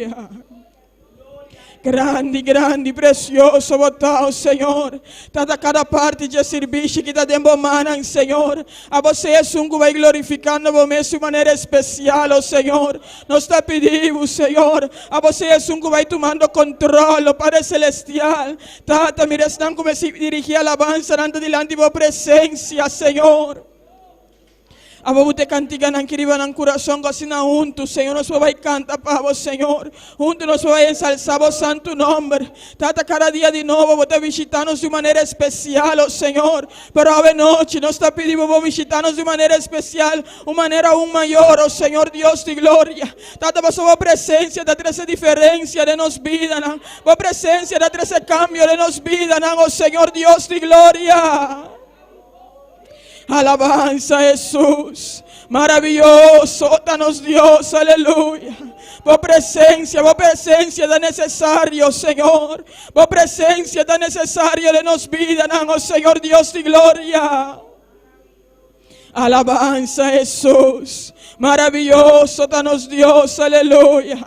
aleluia. Grande, grande, precioso, botão, Senhor. Tata cada parte de serviço que está dembomando, Senhor. A você é sungo vai glorificando você de maneira especial, oh Senhor. Nós está pedindo, Senhor. A você é sungo vai tomando controle, Pai Celestial. Tata, me restam como se dirigir a alabança ante diante de tua presença, Senhor. Abo te cantiga ng kiriba ng coração kasi na junto, Senhor, nós vai cantar para vos, Senhor. Junto nós vai ensalzar vos santo nome. Tata cada dia de novo, vos te visitar-nos de maneira especial, oh Senhor. Pero ave noite, nós te pedimos vos visitar-nos de maneira especial, uma maneira maior, oh Senhor, Deus de glória. Tata vos sua presença, da trazer diferença de nos vida, não? Vos presença, da trazer cambio de nos vida, não? Oh Senhor, Deus de glória. Alabanza Jesús, maravilloso, danos Dios, aleluya. Vos presencia da necesario, Señor. Vos presencia da necesario de nos vida, oh Señor Dios de gloria. Alabanza Jesús, maravilloso, danos Dios, aleluya.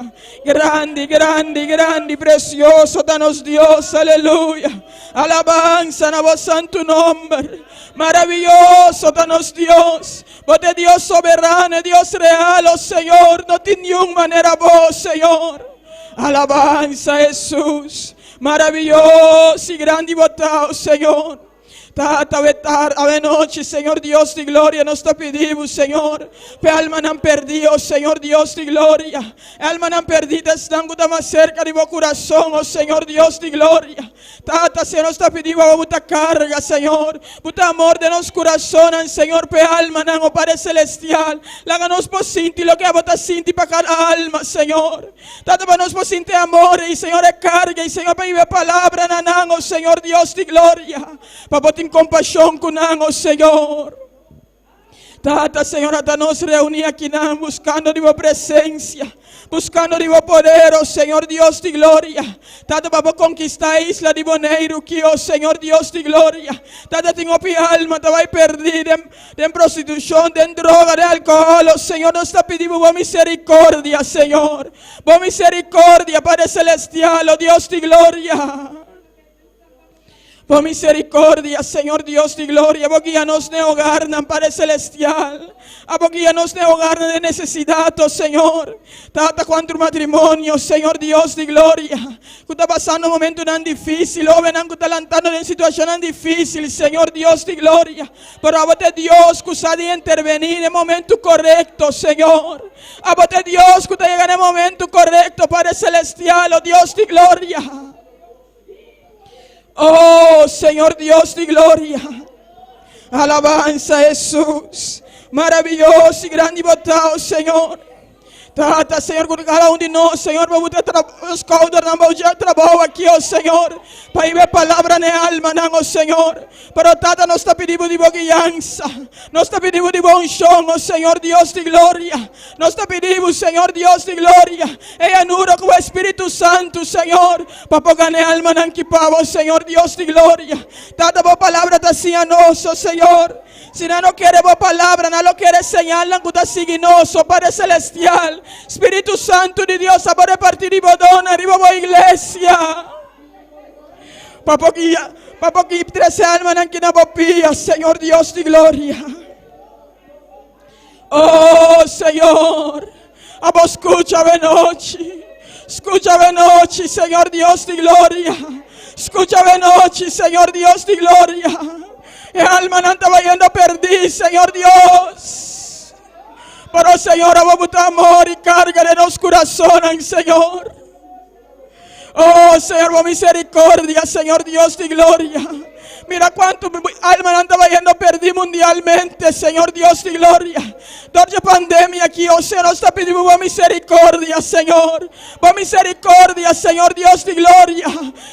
Grande, grande, grande, precioso, danos Dios, aleluya. Alabanza a vos santo nombre. Maravilloso, danos Dios. Vos de Dios soberano, Dios real, oh Señor. No tiene ninguna manera vos, Señor. Alabanza Jesús. Maravilloso y grande votado, Señor. Tata vetar, ave noche, Señor Dios de gloria, nos te pedimos, Señor. Pe alma não perdido, Señor Dios de gloria. Alma não perdida, estão mais cerca de meu coração, oh Señor Dios de gloria. Tata, Senhor, nos te pedimos a buta carga, Señor. Buta amor de nos coração, Señor, pe alma não, oh Padre Celestial. Laga-nos por sentir lo que a buta sentir para cada alma, Señor. Tata, para nos por sentir amor, e Señor, é carga, e Señor, para viver palavra, nanang, oh Señor Dios de gloria. Para compaixão com nós, Senhor. Tata, Senhor, até nos reunir aqui buscando de tua presença, buscando de teu poder, oh Senhor Deus de glória. Tata, para conquistar a isla de Bonaire, que, oh Senhor Deus de glória. Tata, tenho alma, te vai perder em prostituição, em droga, de álcool, oh Senhor, nós te pedimos por misericórdia, Senhor. Por misericórdia, Padre Celestial, oh Deus de glória. Por misericórdia, Senhor Deus de glória, guia-nos no hogar, Padre Celestial. Guia-nos no hogar de necessidade, oh Senhor. Tata, quanto matrimônio, Senhor Deus de glória. Que está passando um momento tão difícil, ou venham que está lançando em situação tão difícil, Senhor Deus de glória. Pero a você, Deus, que sabe intervenir no momento correto, Senhor. A você, Deus, que está chegando no momento correto, Padre Celestial, oh Deus de glória. Oh, Señor Dios de gloria. Alabanza Jesús. Maravilloso y grande botado, Señor. Tata, Senhor, com cada de nós, Senhor, vamos ter os caudos, vamos ter trabalho aqui, oh Senhor, para ir ver palavra na alma, não, oh Senhor. Pero, Tata, nós te pedimos de boa guiança, nós te pedimos de bom chão, oh Senhor, Deus de glória. Nós te pedimos, Senhor, Deus de glória, e anura com o Espírito Santo, Senhor, para pôr na alma, não que pavo, Senhor, Deus de glória. Tata, boa palavra está assim a nós, oh Senhor. Se não quer boa palavra, não quer señal, não está signoso, Padre Celestial. Espírito Santo de Deus, a repartir de bodona, de boa igreja. Para que 13 almas não que não bopia, Senhor Deus de glória. Oh, Senhor, a vos escucha a noite. Escucha a noite, Senhor Deus de glória. Escucha a noite, Senhor Deus de glória. El alma no está vayendo a perder, Señor Dios. Pero, Señor, vamos a amor y carga de los corazones, Señor. Oh, Señor, por misericordia, Señor Dios de gloria. Mira cuánto alma no está vayendo a perder mundialmente, Señor Dios de gloria. Durante pandemia aquí, oh Señor, nos está pidiendo por misericordia, Señor. Por misericordia, Señor Dios de gloria.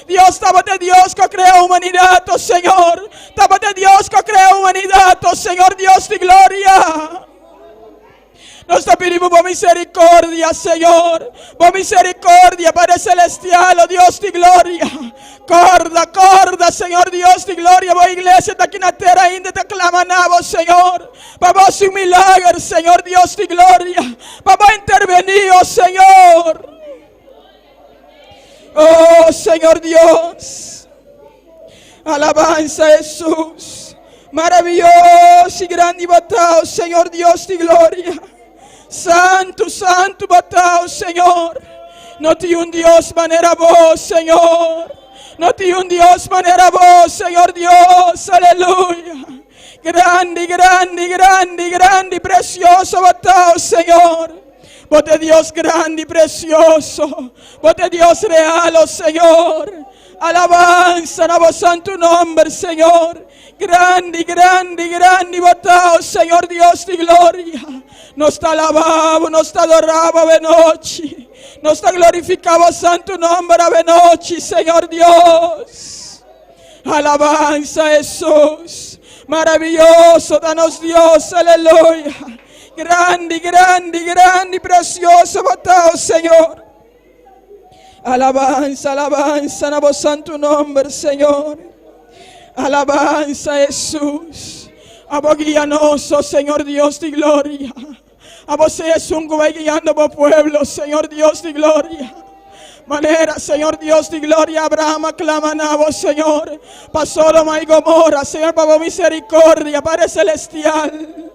Dios, estaba de Dios que creó humanidad, oh Señor. Estaba de Dios que creó humanidad, oh Señor Dios de gloria. Nos te pedimos por misericordia, Señor. Por misericordia, Padre Celestial, oh Dios de gloria. Corda, Señor Dios de gloria. Boa igreja está aqui na terra ainda te clamanamos, Señor. Para vos un milagre, Señor Dios de gloria. Para vos intervenir, oh Señor. Señor Dios. Alabanza a Jesús. Maravilloso y grande batao, Señor Dios de gloria. Santo, santo batao, Señor. No te un Dios manera vos, Señor. No te un Dios manera vos, Señor Dios. Aleluya. Grande, grande, grande, grande, precioso batao, Señor. Vos de Dios grande y precioso. Vos de Dios real, oh Señor. Alabanza a vos santo nombre, Señor. Grande, grande, grande batao, Señor Dios de gloria. Nos te alabamos, nos te adoramos de noche. Nos te glorificamos santo nombre de noche, Señor Dios. Alabanza a Jesús. Maravilloso, danos Dios, aleluya. Grande, grande, grande, precioso batao, Señor. Alabanza, alabanza a vos santo nombre, Señor. Alabanza a Jesús. A vos guíanos, oh Señor Dios de gloria. A vos es un que va guiando por pueblo, Señor Dios de gloria. Manera, Señor Dios de gloria, Abraham aclama a vos, Señor. Pa' Sodoma y Gomorra, Señor, para vos misericordia, Padre celestial.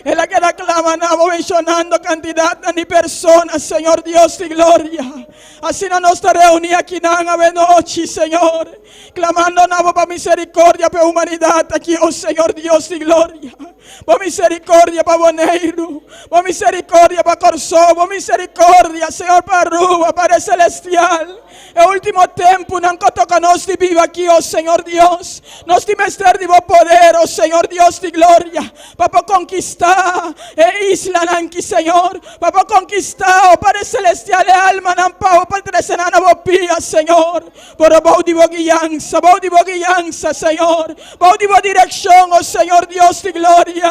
Es la que la claman a vos mencionando cantidad de personas, Señor Dios de gloria. Así no nos reunía aquí nada de noche, Señor. Clamando a vos para misericordia, para humanidad aquí, oh Señor Dios de gloria. Por misericordia para Boneiro, por misericordia para Corsó, por misericordia, Señor, para Aruba, Padre celestial. El último tiempo, no toca nos de viva aquí, oh Señor Dios. Nos di mester de vos poder, oh Señor Dios de gloria. Para conquistar isla nanki, Señor. Para conquistar, oh Padre celestial, alma nan pao, Padre senana vos pía, Señor. Por vos di vos guianza, Señor. Vos di vos dirección, oh Señor Dios de gloria.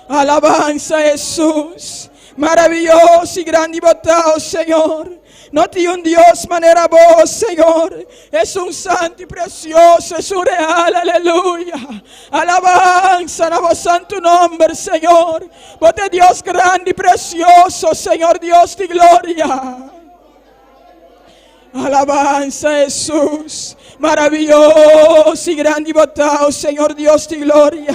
Alabanza a Jesús. Maravilloso y grande batao, Señor. No tiene un Dios manera vos, Señor. Es un santo y precioso, es un real, aleluya. Alabanza a vos santo nombre, Señor. Vos de Dios grande y precioso, Señor Dios de gloria. Alabanza a Jesús. Maravilloso y grande batao, Señor Dios de gloria.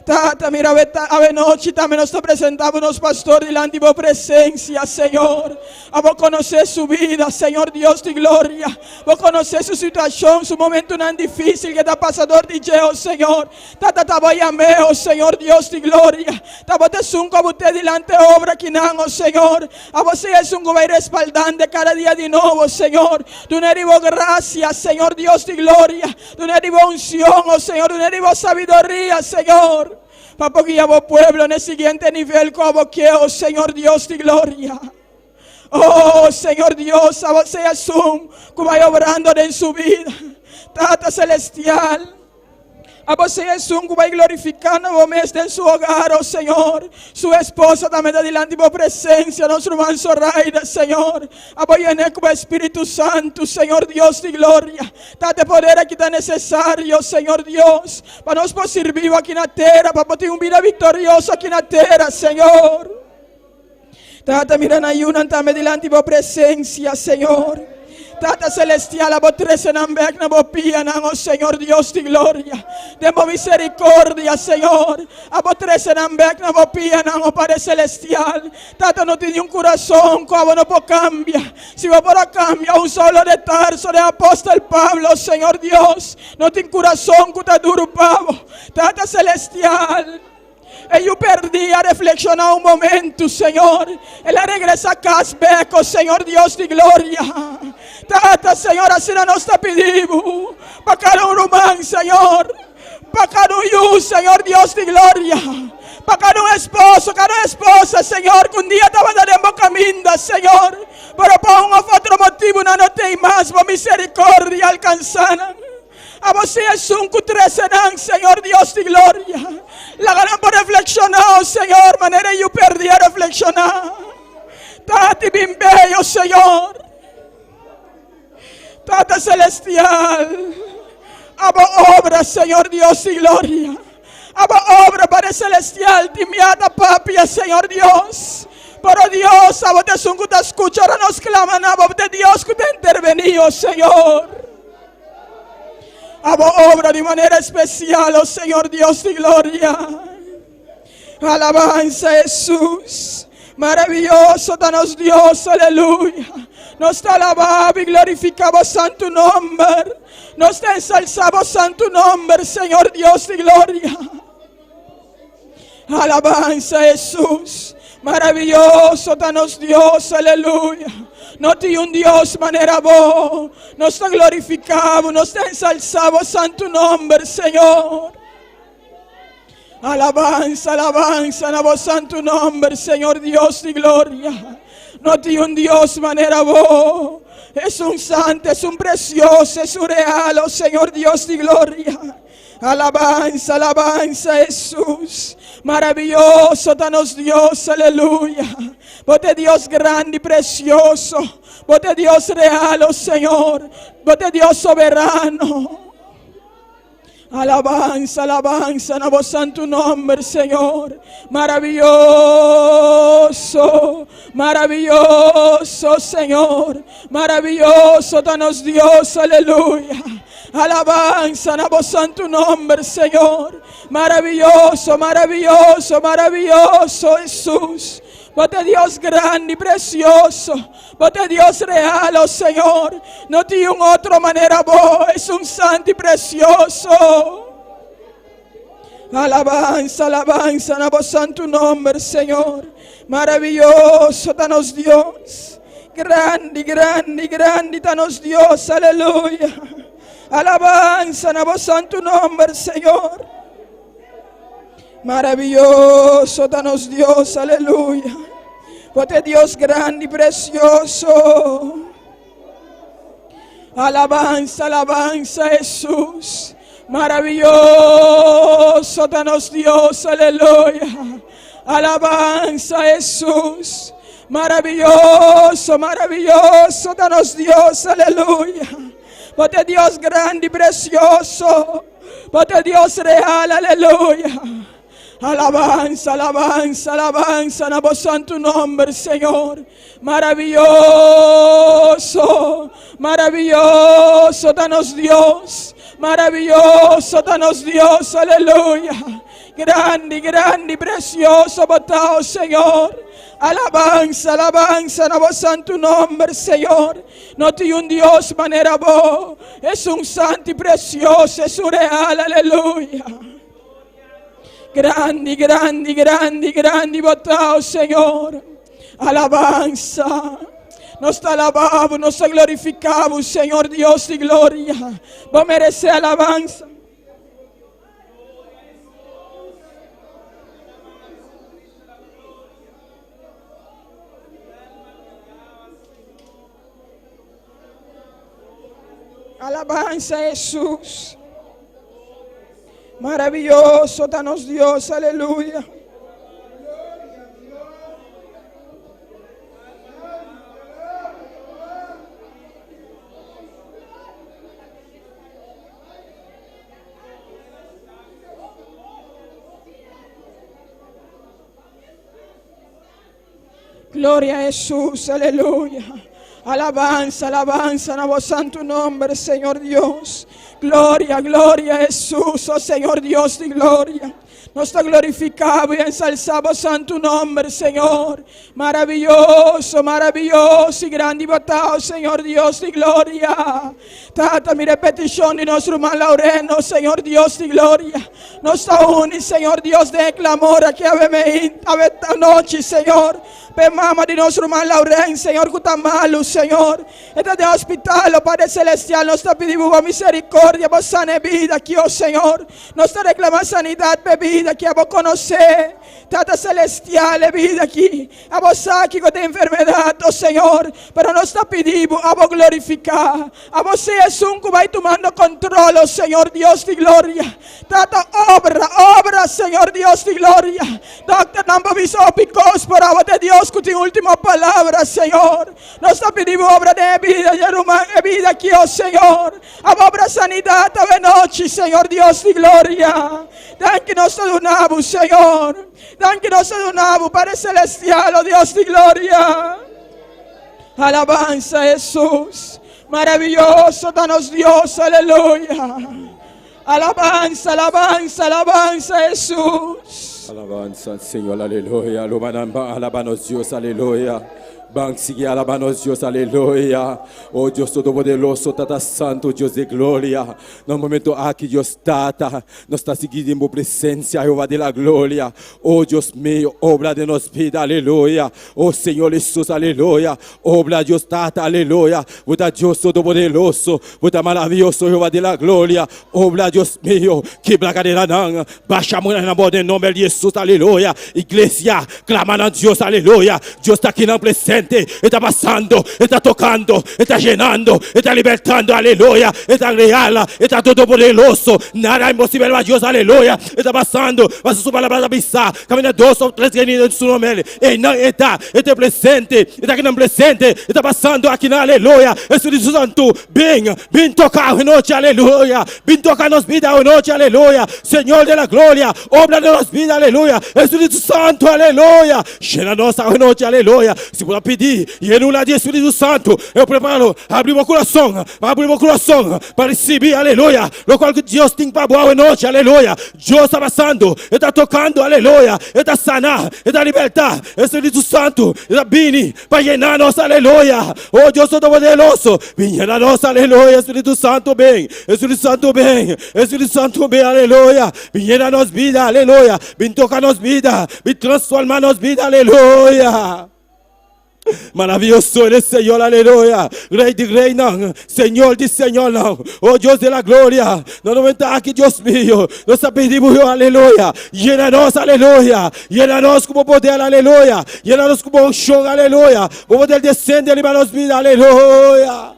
Tata, mira, a noche también nos presentamos los pastores delante de tu presencia, Señor. A vos conocer su vida, Señor Dios de gloria. Vos conocer su situación, su momento tan difícil que está pasador de Dios, Señor. Tata, te voy a amar, oh Señor Dios de gloria. Tata, te sunco a usted delante obra que no, oh Señor. A vos es un gobierno respaldante cada día de nuevo, Señor. Tú no eres gracia, Señor Dios de gloria. Tú no eres unción, oh Señor. Tú no eres sabiduría, Señor. Para que vos pueblo en el siguiente nivel como que, oh Señor Dios de gloria. Oh Señor Dios, a vos seas un que vaya obrando en su vida. Tata celestial. A vos es un que vaya glorificando a vos en su hogar, oh Señor. Su esposa también está delante de vos presencia, nuestro manso Raida, Señor. A vos llenar como Espíritu Santo, Señor Dios de gloria. Date poder aquí tan necesario, Señor Dios. Para nos servir aquí en la tierra, para tener una vida victoriosa aquí en la tierra, Señor. Tata, miran ayunan también delante de vos presencia, Señor. Tata celestial, a vos tres en ambek, na vos pían, oh Señor Dios de gloria. Demos misericordia, Señor. A vos tres en ambek, na vos pían, oh Padre celestial. Tata, no tiene un corazón, como no puedo cambiar. Si vos por cambia un solo de Tarso, de apóstol Pablo, Señor Dios. No tiene corazón, que te duro pavo. Tata celestial. E yo perdí a reflexionar un momento, Señor. Él regresa a Casbeco, Señor Dios de gloria. Tata, Señor, así no nos está pidiendo. Para cada un humano, Señor. Para cada un Señor Dios de gloria. Para cada un esposo, cada esposa, Señor, que un día estaba dando camino, Señor. Pero por un otro motivo no te más, por misericordia alcanzan. A vos es un cutreserán, Señor Dios de gloria. La ganan por reflexionar, Señor, manera yo perdí a reflexionar. Tati bien bello, Señor. Tata celestial. Aba obra, Señor Dios de gloria. Aba obra, Padre celestial, timiata papia, Señor Dios. Pero Dios, a vos te son que te escucha, ahora nos claman a vos de Dios que te ha intervenido, Señor. A vos obra de manera especial, oh Señor Dios de gloria. Alabanza Jesús. Maravilloso danos Dios, aleluya. Nos te alabamos y glorificamos santo nombre. Nos te ensalzamos santo nombre, Señor Dios de gloria. Alabanza Jesús. Maravilloso danos Dios, aleluya. No te un Dios manera vos. Nos te glorificamos, nos te ensalzamos santo nombre, Señor. Alabanza, alabanza, en vos santo nombre, Señor Dios de gloria. No te un Dios manera vos. Es un santo, es un precioso, es un real, oh Señor Dios de gloria. Alabanza, alabanza Jesús. Maravilloso danos Dios, aleluya. Vos te Dios grande y precioso. Vos te Dios real, oh Señor. Vos te Dios soberano. Alabanza, alabanza, en vos santo nombre, Señor. Maravilloso, maravilloso, Señor. Maravilloso, danos Dios, aleluya. Alabanza, en vos santo nombre, Señor. Maravilloso, maravilloso, maravilloso, Jesús. Vos te Dios grande y precioso. Vos te Dios real, oh Señor. No tiene otra manera vos. Es un santo y precioso. Alabanza, alabanza, en vos santo nombre, Señor. Maravilloso, danos Dios. Grande, grande, grande, danos Dios, aleluya. Alabanza, en vos santo nombre, Señor. Maravilloso, danos Dios, aleluya. Vos te Dios grande y precioso. Alabanza, alabanza Jesús. Maravilloso, danos Dios, aleluya. Alabanza Jesús. Maravilloso, maravilloso, danos Dios, aleluya. Vos te Dios grande y precioso. Vos te Dios real, aleluya. Alabanza, alabanza, alabanza, en vos santo nombre, Señor. Maravilloso, maravilloso, danos Dios. Maravilloso, danos Dios, aleluya. Grande, grande, precioso, botao, Señor. Alabanza, alabanza, en vos santo nombre, Señor. No tiene un Dios manera vos. Es un santo y precioso, es un real, aleluya. Grande, grande, grande, grande, botao, Señor. Alabanza. Nos te alabamos, nos te glorificamos, Señor Dios de gloria. Vos mereces alabanza. Alabanza Jesús. Maravilloso, danos Dios, aleluya. Gloria a Jesús, aleluya. Alabanza, alabanza, en vos santo nombre, Señor Dios. Gloria, gloria a Jesús, oh Señor Dios de gloria. Nos te glorificamos y ensalzamos santo nombre, Señor. Maravilloso, maravilloso y grande y batado, Señor Dios de gloria. Tata mi repetición de nuestro hermano Laureno, Señor Dios de gloria. Nos une, Señor Dios de clamor aquí a esta noche, Señor. Per mamma di nostro hermano Lauren, Señor, Cutamalu, Señor. Este de hospital, oh Padre Celestial, nos te pedimos misericordia, vos sana vida aquí, oh Señor. Nos te reclama sanidad, vida aquí, a vos conocer. Tata Celestial, vida aquí. A vos aquí con esta enfermedad, oh Señor. Pero nos te pedimos, a vos glorificar. A vos es un que va tomando control, oh Señor Dios de gloria. Tata obra, Señor Dios de gloria. Doctor, no viso picos por agua de Dios. Con tu última palabra, Señor. Nos pedimos obra de vida, de vida aquí, oh Señor. A obra sanidad, a noche, Señor Dios de gloria. Dan que nos nós te adoramos, Senhor. Dan que nós te adoramos, Padre Celestial, oh Dios de gloria. Alabanza, Jesús. Maravilloso, danos Dios, aleluya. Alabanza, alabanza, alabanza, Jesús. Alabanza, Señor, aleluya. Alabanos Dios, aleluya. Bank sigue alabanos Dios, aleluya. Oh Dios Todopoderoso, Tata Santo, Dios de gloria. No momento aqui Dios Tata, nos está seguindo en presencia, Jehová de la gloria. Oh Dios mío, obra de nos vida, aleluya. Oh Señor Jesús, aleluya. Obra Dios Tata, aleluya. Vuelta Dios Todopoderoso, vuelta maravilloso, Jehová de la gloria. Obra Dios mío, quebra cadera nan, baixa mão na mão de nome de Jesus, aleluya. Iglesia, clamando a Dios, aleluya. Dios está aqui na presença. Está pasando, está tocando, está llenando, está libertando, aleluya. Está real, está todopoderoso. Nada es imposible para Dios, aleluya. Está pasando, mas su palabra pisar. Camina 2 o 3 reunidos en su nombre. Y no está presente, está aquí en presente. Está pasando aquí, aleluya. Espíritu Santo, ven tocar hoy noche, aleluya. Ven tocar nos vida hoy noche, aleluya. Señor de la gloria, obra de nos vida, aleluya. Espíritu Santo, aleluya. Llena-nos hoy noche, aleluya. Si puedo pedir, e no lado de Espírito Santo, eu preparo, abrir meu coração para receber, aleluia, o qual que Deus tem para boa noite, aleluia. Deus está passando, Ele está tocando, aleluia, Ele está sanar, Ele está libertar, Espírito Santo, Ele está vindo para llenar nós, aleluia. Oh Deus Todo-Poderoso, vem llenar nós, aleluia. Espírito Santo, bem, Espírito Santo, bem, Espírito Santo, bem, aleluia. Vem llenar nós vida, aleluia. Vem tocar nós vida, vem transformar nós vida, aleluia. Maravilloso eres, Señor, aleluya. Rey de reina, Señor de Señor, oh Dios de la gloria. No nos venta aquí, Dios mío. Nos pedimos, aleluya. Llénanos, aleluya. Llénanos como poder, aleluya. Llénanos como unción, aleluya. Como poder descender y nos vida, aleluya.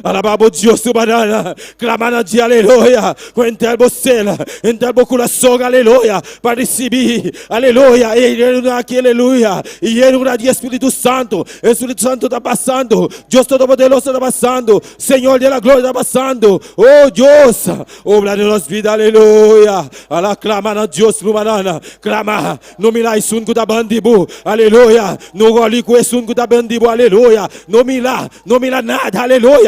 Alabamos Dios, banana, clamando a Dios, aleluya. Entrar você, entrar no coração, aleluya. Para receber, aleluya. E ele aqui, aleluya. E ele de Espírito Santo. O Espírito Santo está passando. Deus Todo-Poderoso está passando. Senhor de la glória está passando. Oh Deus, obra de nossa vida, aleluya. Ala clama a Deus, banana. Clama, no milagre sunco da bandibu, aleluya. No goli com sunco da bandibu, aleluya. No milagre nada, aleluya.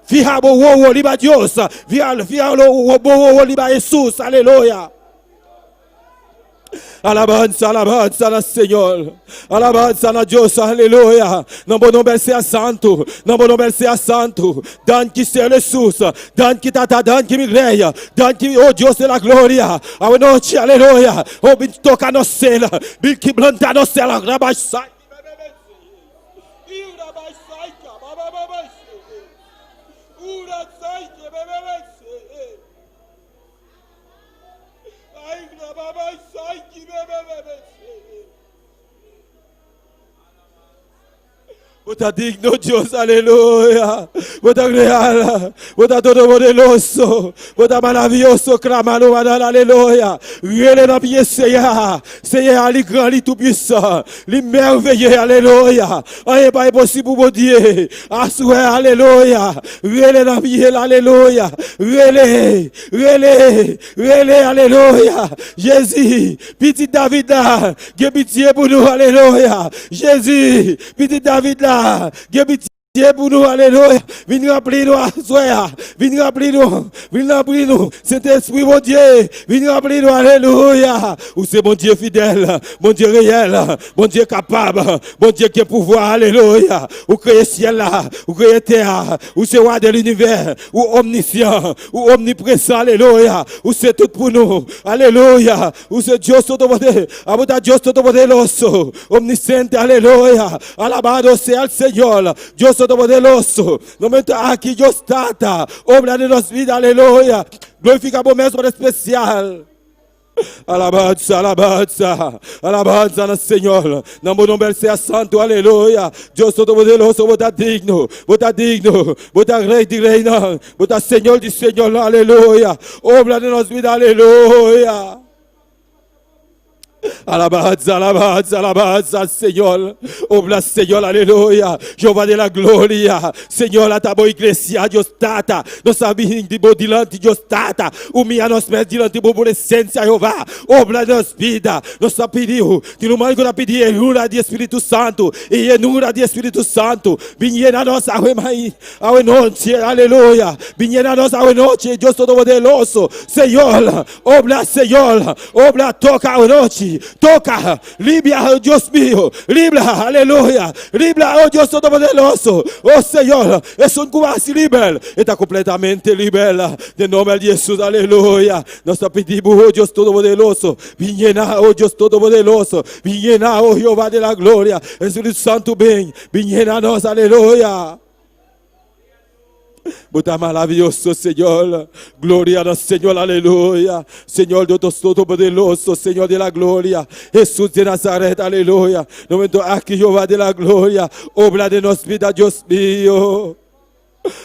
Fija o oliva Dios, fija o oliva Jesús, aleluya. Alabanza, alabanza al Señor. Alabanza a Dios, aleluya. No bom nome sea santo. No bom nome sea santo. Dan que sea Jesús. Dan que tata, dan que migreia. Dan que, oh Dios de la gloria. A noite, aleluya. Oh, vim tocar no cela. Vim que plantar no cela. Rabachai. Bota digno Dios, aleluya. Bota real, bota todo-poderoso, bota maravilloso, clamando, aleluya. Ele na pied, Seigneur, les grands, les tout-puissants, les merveilleux, aleluya. Rien pas impossible pour Dieu. Assoue, aleluya. Ele na pied, aleluya. Ele, aleluya. Jésus, petit David là, que pitié pour nous, aleluya. Jésus, petit David là. Dieu pour nous, alléluia. Viens remplir nous, soya. Viens remplir nous. Saint-Esprit, mon Dieu. Viens remplir nous, alléluia. Ou c'est mon Dieu fidèle, mon Dieu réel, mon Dieu capable, mon Dieu qui a pouvoir, alléluia. Ou créer ciel là, ou créer terre, ou c'est roi de l'univers, ou omniscient, ou omniprésent, alléluia. Ou c'est tout pour nous, alléluia. Ou c'est Dieu Todo-Poderoso, abuta Dieu Todo-Poderoso, omnisciente, alléluia. Alabado sea el Señor, Dios Todo-Poderoso, no momento aqui Deus trata, obra de nossa vida, aleluia. Glorificamos mesmo para especial. Alabanza, alabanza, alabanza no Senhor. Não vou nome ser santo, aleluia. Deus Todo-Poderoso, vou digno, vou rei de reina, vou Senhor de Senhor, aleluia. Obra de nossa vida, aleluia. Alabanza, alabanza, alabanza, Señor. Obra, Señor, aleluya. Jehová de la gloria. Señor, a tua igreja, Deus tata. Nós sabemos dilante, Deus tata. Humilha nos pés dilante da presença, Jeová. Obra nas vidas. Nós pedimos, que no mais que pedir enura de Espírito Santo. E enura de Espírito Santo. Vinha na nossa ao noite, aleluia. Vinha na nossa noite, Deus Todo-Poderoso. Senhor, obra, Senhor. Obra, toca a noite. Toca, libra, oh Deus mío, libra, aleluia, libra, oh Deus Todo-Poderoso, oh Senhor, és um quase livre, está completamente livre, em nome de Jesus, aleluia. Nós pedimos, oh Deus Todo-Poderoso, vinha, oh Deus Todo-Poderoso, vinha, oh Jeová de la glória, Espírito Santo, bem, vinha a nós, aleluia. Bota maravilhoso, Senhor. Glória ao Senhor, aleluia. Senhor Deus Todo-Poderoso, Senhor de la glória. Jesus de Nazaré, aleluia. No momento aqui, Jeová de la glória. Obra de nossa vida, Deus mío.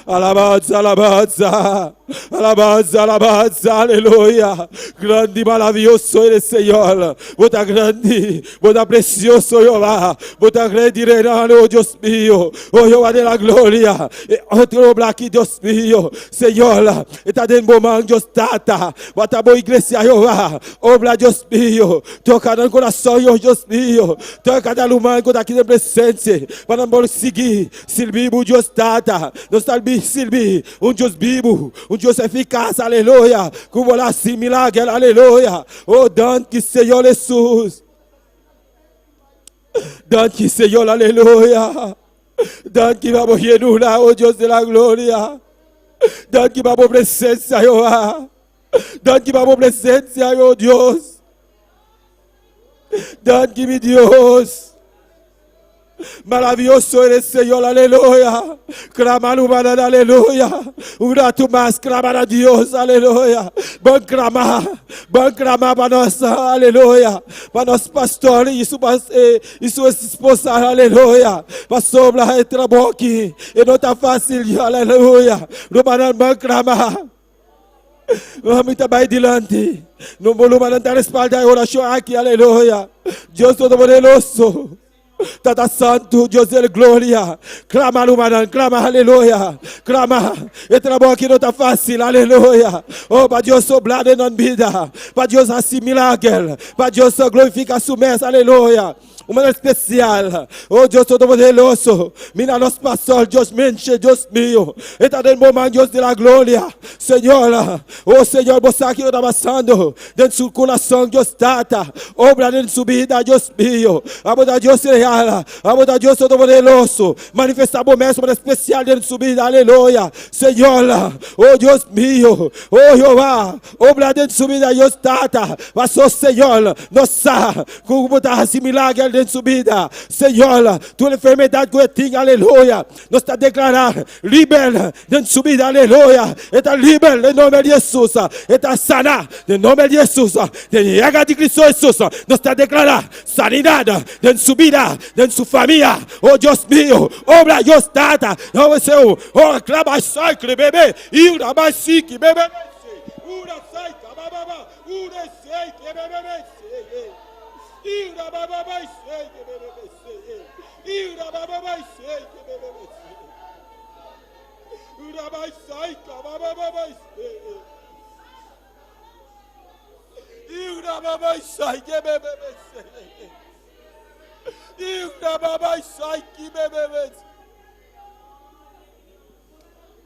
Alabanza, alabanza, alabanza, alabanza, aleluia. Grande e maravilhoso eres, Senhor. Bota grande, bota precioso, Jeová. Bota grande, reinado, Deus mío. Oh, Jeová de la glória. Outro obra aqui, Deus mío. Senhor, está dentro do momento, Deus tata. Bota a boa igreja, Jeová. Obra, Deus mío. Toca no coração, Deus mío. Toca da lumã, que está aqui na presença. Para não seguir, servir, Deus tata. Nós servir um Deus vivo, um Deus eficaz, aleluia. Como lá assim, milagre, aleluia. Oh, dante, Senhor Jesus. Dante, Senhor, aleluia. Dante, vamos llenar, oh Deus de la glória. Dante, vamos presença, Jehová. Dante, vamos presença, oh Deus. Dante, meu Deus. Maravilhoso eres, Senhor, aleluia. Clamar humana, aleluia. Ura tu mais, clamar a Deus, aleluia. Bom clamar para nós, aleluia. Para nós, pastor, e sua esposa, aleluia. Para sobra, entra bom aqui. E não está fácil, aleluia. Não para bom clamar. Vamos também adiante. No volume não está respaldar a oração aqui, aleluia. Deus Todo-Poderoso. Tata Santo, Deus de glória. Clama, humana, clama, aleluia. Clama. E trabalho aqui não está fácil, aleluia. Oh, para Deus sobrar de nossa vida. Para Deus assim milagre. Para Deus glorificar sua mesa, aleluia. Uma especial, oh Deus Todo-Poderoso, mina nos pastor, Deus menche, Deus mío, está dentro do momento, Deus de la glória, Senhor, oh Senhor, você aqui está passando, dentro do seu coração, Deus tata, obra dentro da sua vida, Deus mío, amor da Deus real, amor da Deus Todo-Poderoso, manifestar promessa especial dentro da sua vida, aleluia, Senhor, oh Deus mío, oh Jeová, obra dentro da sua vida, Deus tata, passou Senhor, nossa, como está assim milagre, em subida, Senhor, tua enfermidade que eu tinha, aleluia, nós está declarando, libera, dentro de subida, aleluia, está libera, em nome de Jesus, está sana, em nome de Jesus, de de Cristo Jesus, nós está declarando, sanidade, dentro de subida, dentro de sua família, oh Deus meu, obra, Deus tata, oh seu, oh, clama, sai, bebê, e ura, mais sique, bebê, ura, sai, bababa, ura, sai, bebê, Ira baba vai sei que bebê sei. Ira baba vai sei que bebê sei. Ira vai sai que baba vai sei. Ira baba vai sai que bebê sei. Ira baba vai sai que bebê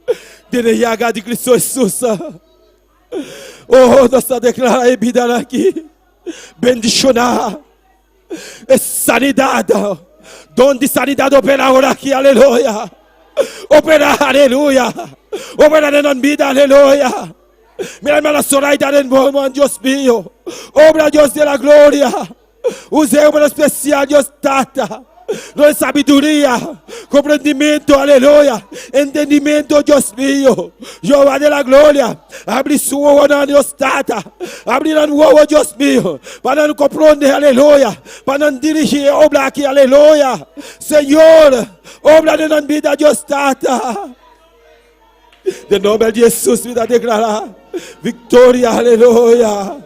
sei. Deneyaga de Cristo Jesus. Oh, nós declara a vida aqui. Bendicionar. Sanidade, dom de sanidade opera agora aqui, aleluia. Opera, aleluia. Opera na nossa vida, aleluia. Minha irmã Soraida, Deus mío. Obra, Deus de la glória. Use uma especial, Deus tata. Não é sabedoria, compreendimento, aleluia, entendimento, Deus mío, Jeová de la glória, abre sua olhada, Deus tata, abre a nossa, Deus mío, para não compreender, aleluia, para não dirigir a obra aqui, aleluia, Senhor, obra de nossa vida, Deus tata, de nome de Jesus, vida declarar, vitória, aleluia.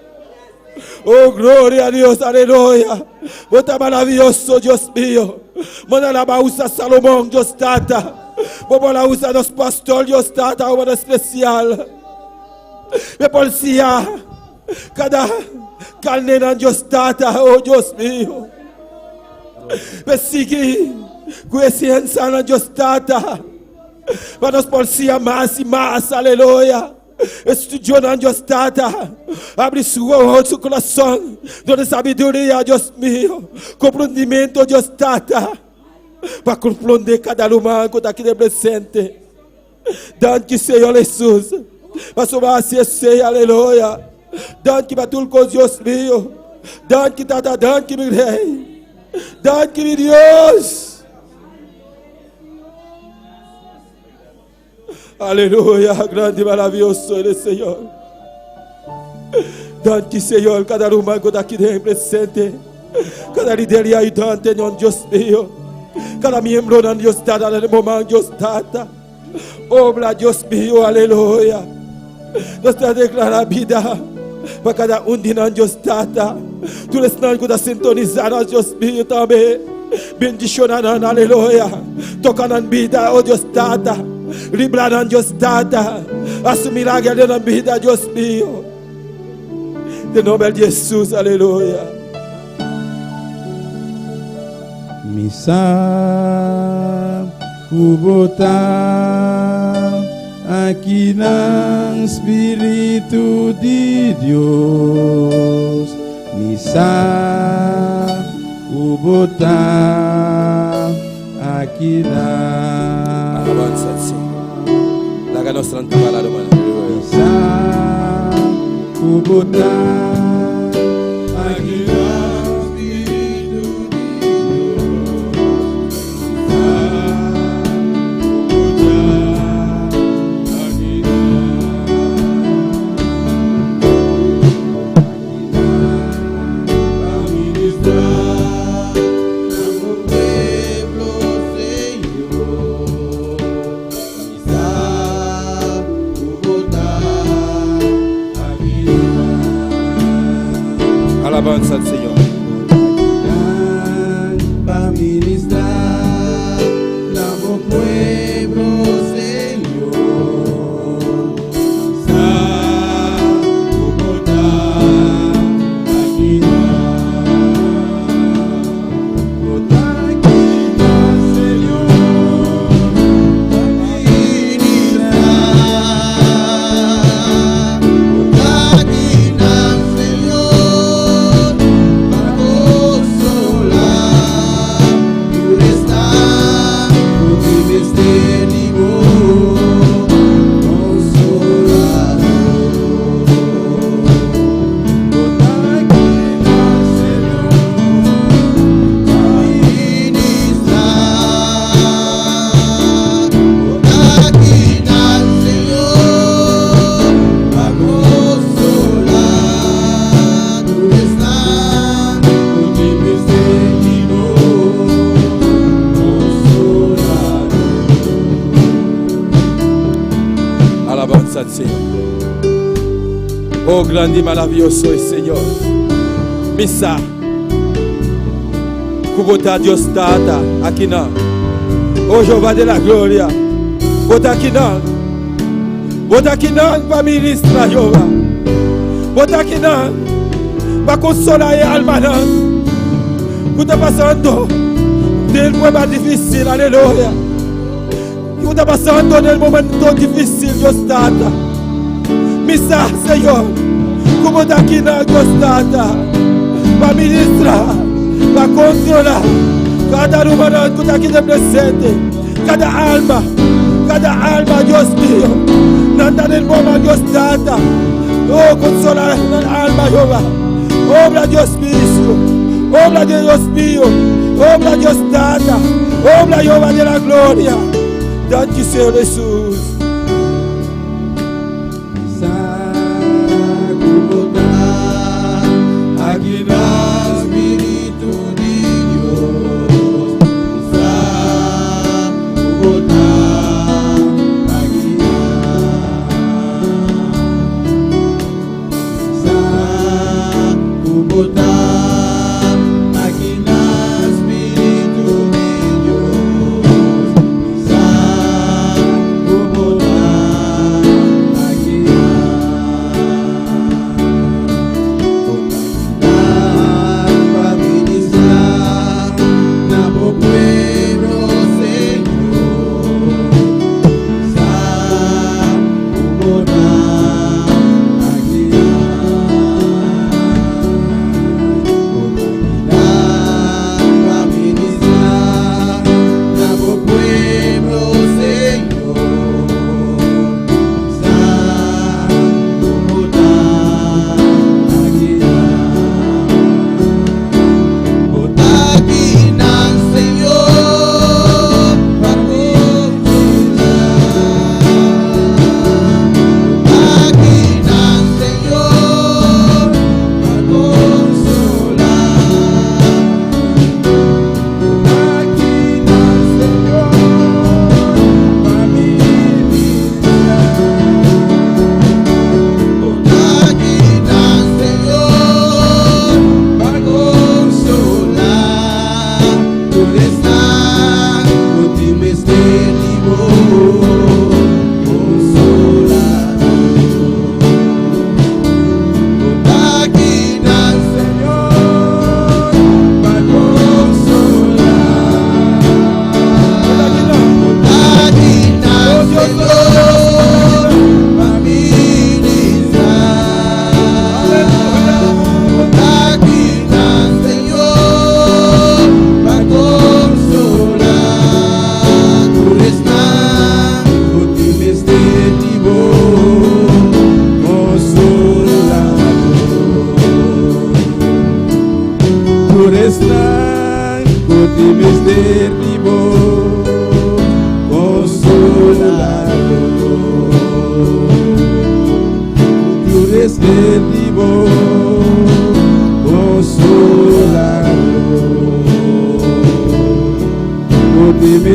Oh, gloria a Dios, aleluya. Bota maravilloso, Dios mío. Mona la usa Salomón, Dios tata. Bobo la usa dos pastores, Dios tata, una especial. Me policía. Cada carne Dios tata, oh Dios mío. Me sigue. Cuescienza na Dios tata. Vamos policía más y más, aleluya. Estudiou na Deus tata. Abre su coração. Dona sabedoria, Deus meu. Compreendimento, Deus tata. Para compreender cada humano que está aqui presente. Dante, Senhor Jesus. Para somar assim, aleluia. Dante para tudo com Deus meu. Dante, tata, dante, meu rei. Dante, meu Deus. Aleluia, grande e maravilhoso é o Senhor. Dante, Senhor, cada humano que está aqui dentro presente. Cada líder e ajudante, em Deus meu. Cada membro, em Deus tata, no momento, Deus tata. Obra, Deus meu, aleluia. Nós te declaramos a vida para cada de nós, Deus tata. Tu les que está sintonizado, Deus meu, também. Bendição, aleluia. Toca na vida, oh Deus tata. Libra na Deus tata. Assumir a guerra na vida, Deus meu. Em nome de Jesus, aleluia. Misa kubota aqui no Espírito de Deus. Misa kubota aqui na Alabanza al Signore. La nostra antica la domanda. Misa kubota aqui no Espírito de Deus. Alabanza al Signore. Para ministrar nuestro pueblo, Señor. Alabanza al Signore. Oh, grande y maravilloso es el Señor. Misa. Kubota Dios tata. Aquí no. Oh, Jehová de la gloria. Bota aquí no. Bota aquí no para ministrar, Jehová. Bota aquí no para consolar el alma. ¿Qué está pasando? Del momento difícil, aleluya. ¿Qué está pasando en el momento difícil, Dios tata? Misa, Señor. Como está aquí, Dios tata. Para ministrar, para controlar cada humano que está aquí de presente. Cada alma, Dios mío. Nada en el momento, Dios tata. Oh, consolar el alma, Jehová. Obra, Dios mío. Obra de Dios mío. Obra, Dios tata. Obra, Jehová de la gloria. Dante, Senhor Jesus. Aqui no Espírito de Deus.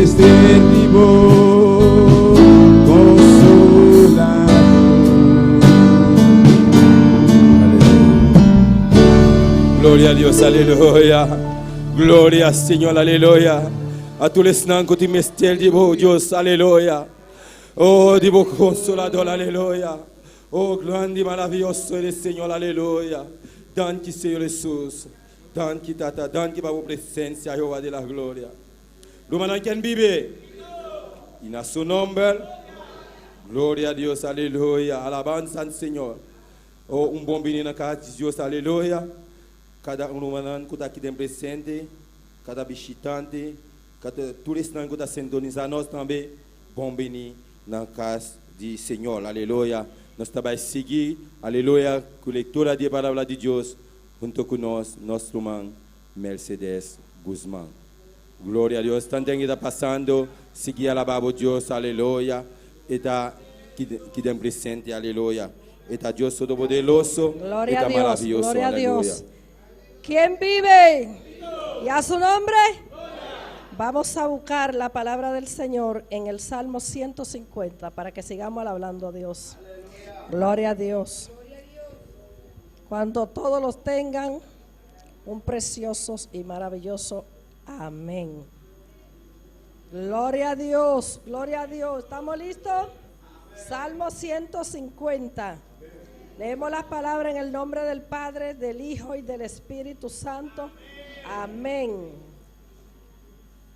vivo consolado. Gloria a Dios, aleluya. Gloria, Señor, aleluya. A tous les noms que tu m'estel, Dios, aleluya. Oh, Dios consolador, aleluya. Oh, grande y maravilloso eres, Señor, aleluya. Danke, Señor Jesús. Danke, Tata. Danke por tu presencia, Jehová de la gloria. Lumana quien vive. Y a su nombre. Gloria a Dios, aleluya. Alabanza al Señor. Oh, un bom menino na casa de Deus, aleluia. Cada humano que está aqui dentro presente, cada visitante, cada turista que está sintonizando nós também, bom menino na casa do Senhor, aleluia. Nós também seguir, aleluia, com a leitura da palavra de Deus, junto com nós, nosso irmão Mercedes Guzmán. Glória a Deus, tanto que está passando, seguir a alabar a Deus, aleluia, e está aqui dentro presente, aleluia. Está Dios todopoderoso, Gloria está a Dios, maravilloso, gloria a aleluya. Dios. ¿Quién vive? ¿Y a su nombre? Vamos a buscar la palabra del Señor en el Salmo 150 para que sigamos hablando a Dios. Gloria a Dios. Cuando todos los tengan, un precioso y maravilloso amén. Gloria a Dios, gloria a Dios. ¿Estamos listos? Salmo 150. Leemos las palabras en el nombre del Padre, del Hijo y del Espíritu Santo. Amén.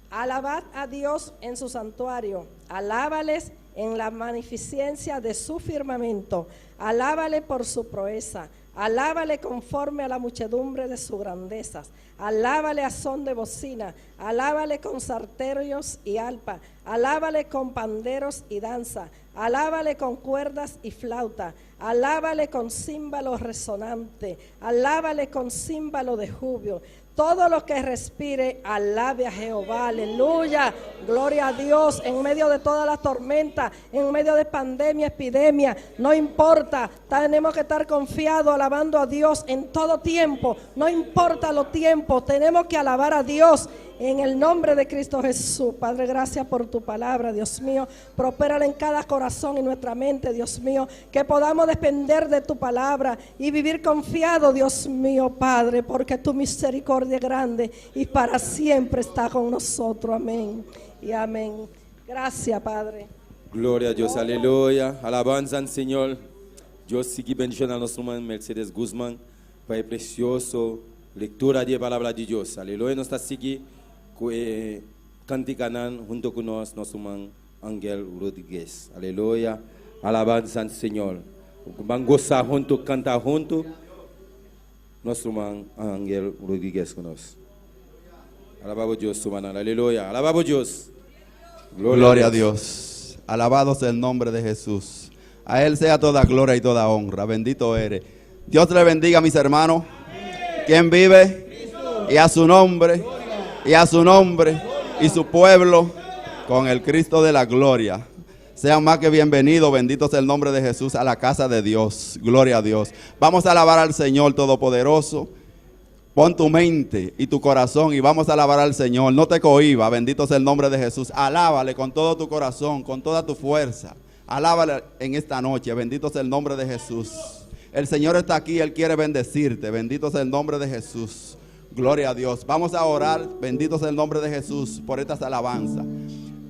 Alabad a Dios en su santuario. Alábales en la magnificencia de su firmamento. Alábale por su proeza. Alábale conforme a la muchedumbre de sus grandezas. Alábale a son de bocina. Alábale con sarterios y arpa. Alábale con panderos y danza. Alábale con cuerdas y flauta. Alábale con címbalo resonante. Alábale con címbalo de júbilo. Todo lo que respire, alabe a Jehová, aleluya, gloria a Dios, en medio de toda la tormenta, en medio de pandemia, epidemia, no importa, tenemos que estar confiados, alabando a Dios en todo tiempo, no importa los tiempos, tenemos que alabar a Dios en el nombre de Cristo Jesús. Padre, gracias por tu palabra, Dios mío, prospérala en cada corazón y nuestra mente, Dios mío, que podamos depender de tu palabra y vivir confiado, Dios mío, Padre, porque tu misericordia es grande y para siempre está con nosotros, amén y amén. Gracias, Padre. Gloria a Dios, aleluya. Alabanza al Señor. Dios sigue bendiciendo a nuestro hermano Mercedes Guzmán. Pai precioso, lectura de palabra de Dios. Aleluya. Nos está siguiendo canticando junto con nosotros, nuestro hermano Ángel Rodríguez. Aleluya. Alabanza al Señor. Vamos a gozar junto, cantar junto. Nuestro hermano Ángel Rodríguez con nosotros. Alabamos a Dios, su mano. Aleluya. Alabamos a Dios. Gloria a Dios. Alabado sea el nombre de Jesús. A Él sea toda gloria y toda honra. Bendito eres. Dios le bendiga, mis hermanos. ¿Quién vive? Y a su nombre. Y a su nombre. Y su pueblo. Con el Cristo de la gloria. Sean más que bienvenidos. Bendito sea el nombre de Jesús a la casa de Dios. Gloria a Dios. Vamos a alabar al Señor Todopoderoso. Pon tu mente y tu corazón y vamos a alabar al Señor. No te cohibas, bendito sea el nombre de Jesús. Alábale con todo tu corazón, con toda tu fuerza. Alábale en esta noche, bendito sea el nombre de Jesús. El Señor está aquí, Él quiere bendecirte. Bendito sea el nombre de Jesús. Gloria a Dios. Vamos a orar, bendito sea el nombre de Jesús por estas alabanzas.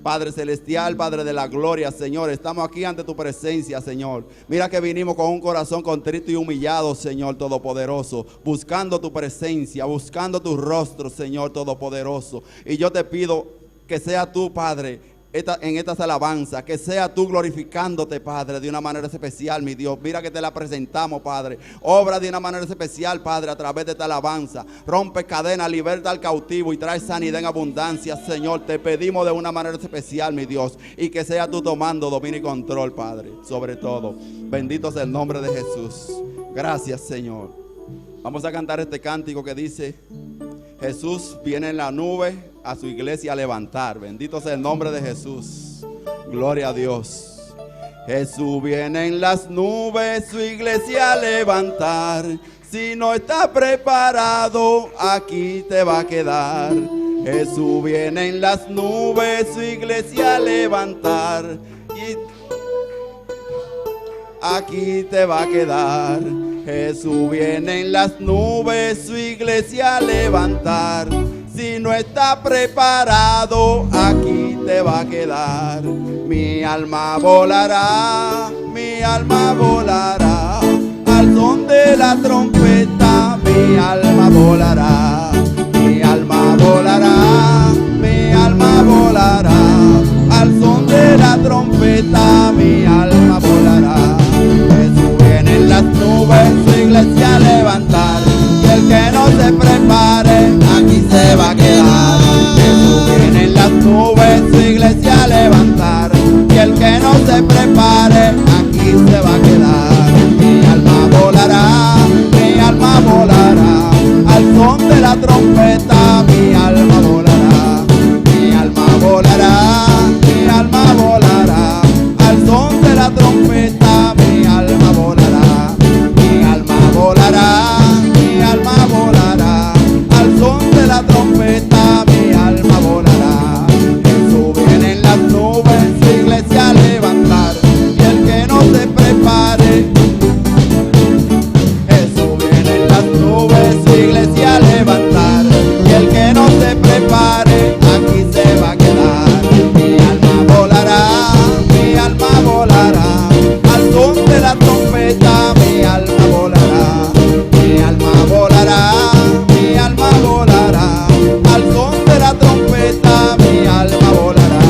Padre celestial, Padre de la gloria, Señor, estamos aquí ante tu presencia, Señor. Mira que vinimos con un corazón contrito y humillado, Señor Todopoderoso, buscando tu presencia, buscando tu rostro, Señor Todopoderoso. Y yo te pido que sea tú, Padre, en estas alabanzas, que sea tú glorificándote, Padre, de una manera especial, mi Dios. Mira que te la presentamos, Padre. Obra de una manera especial, Padre, a través de esta alabanza. Rompe cadenas, liberta al cautivo y trae sanidad en abundancia, Señor. Te pedimos de una manera especial, mi Dios, y que sea tú tomando dominio y control, Padre, sobre todo. Bendito sea el nombre de Jesús. Gracias, Señor. Vamos a cantar este cántico que dice: Jesús viene en la nube a su iglesia a levantar. Bendito sea el nombre de Jesús. Gloria a Dios. Jesús viene en las nubes su iglesia a levantar. Si no está preparado, aquí te va a quedar. Jesús viene en las nubes, su iglesia a levantar. Y aquí te va a quedar. Jesús viene en las nubes, su iglesia a levantar. Si no está preparado, aquí te va a quedar. Mi alma volará, mi alma volará. Al son de la trompeta, mi alma volará. Mi alma volará, mi alma volará. Al son de la trompeta, mi alma volará. Jesús viene en las nubes, su iglesia a levantar. Y el que no se prepare, aquí se va a quedar. Jesús viene en las nubes, su iglesia a levantar. Y el que no se prepare, aquí se va a quedar. Mi alma volará, mi alma volará. Al son de la trompeta, mi alma volará. Mi alma volará, mi alma volará. Al son de la trompeta, mi alma volará. Mi alma volará, mi alma volará. Al son de la trompeta, mi alma volará. Jesús viene en las nubes, su iglesia a levantar. Y el que no se prepare, Jesús viene en las nubes, su iglesia a levantar. Y el que no se prepare, aquí se va a quedar. Mi alma volará, mi alma volará. Al son de la trompeta, mi alma volará. Mi alma volará, mi alma volará. Al son de la trompeta, mi alma volará.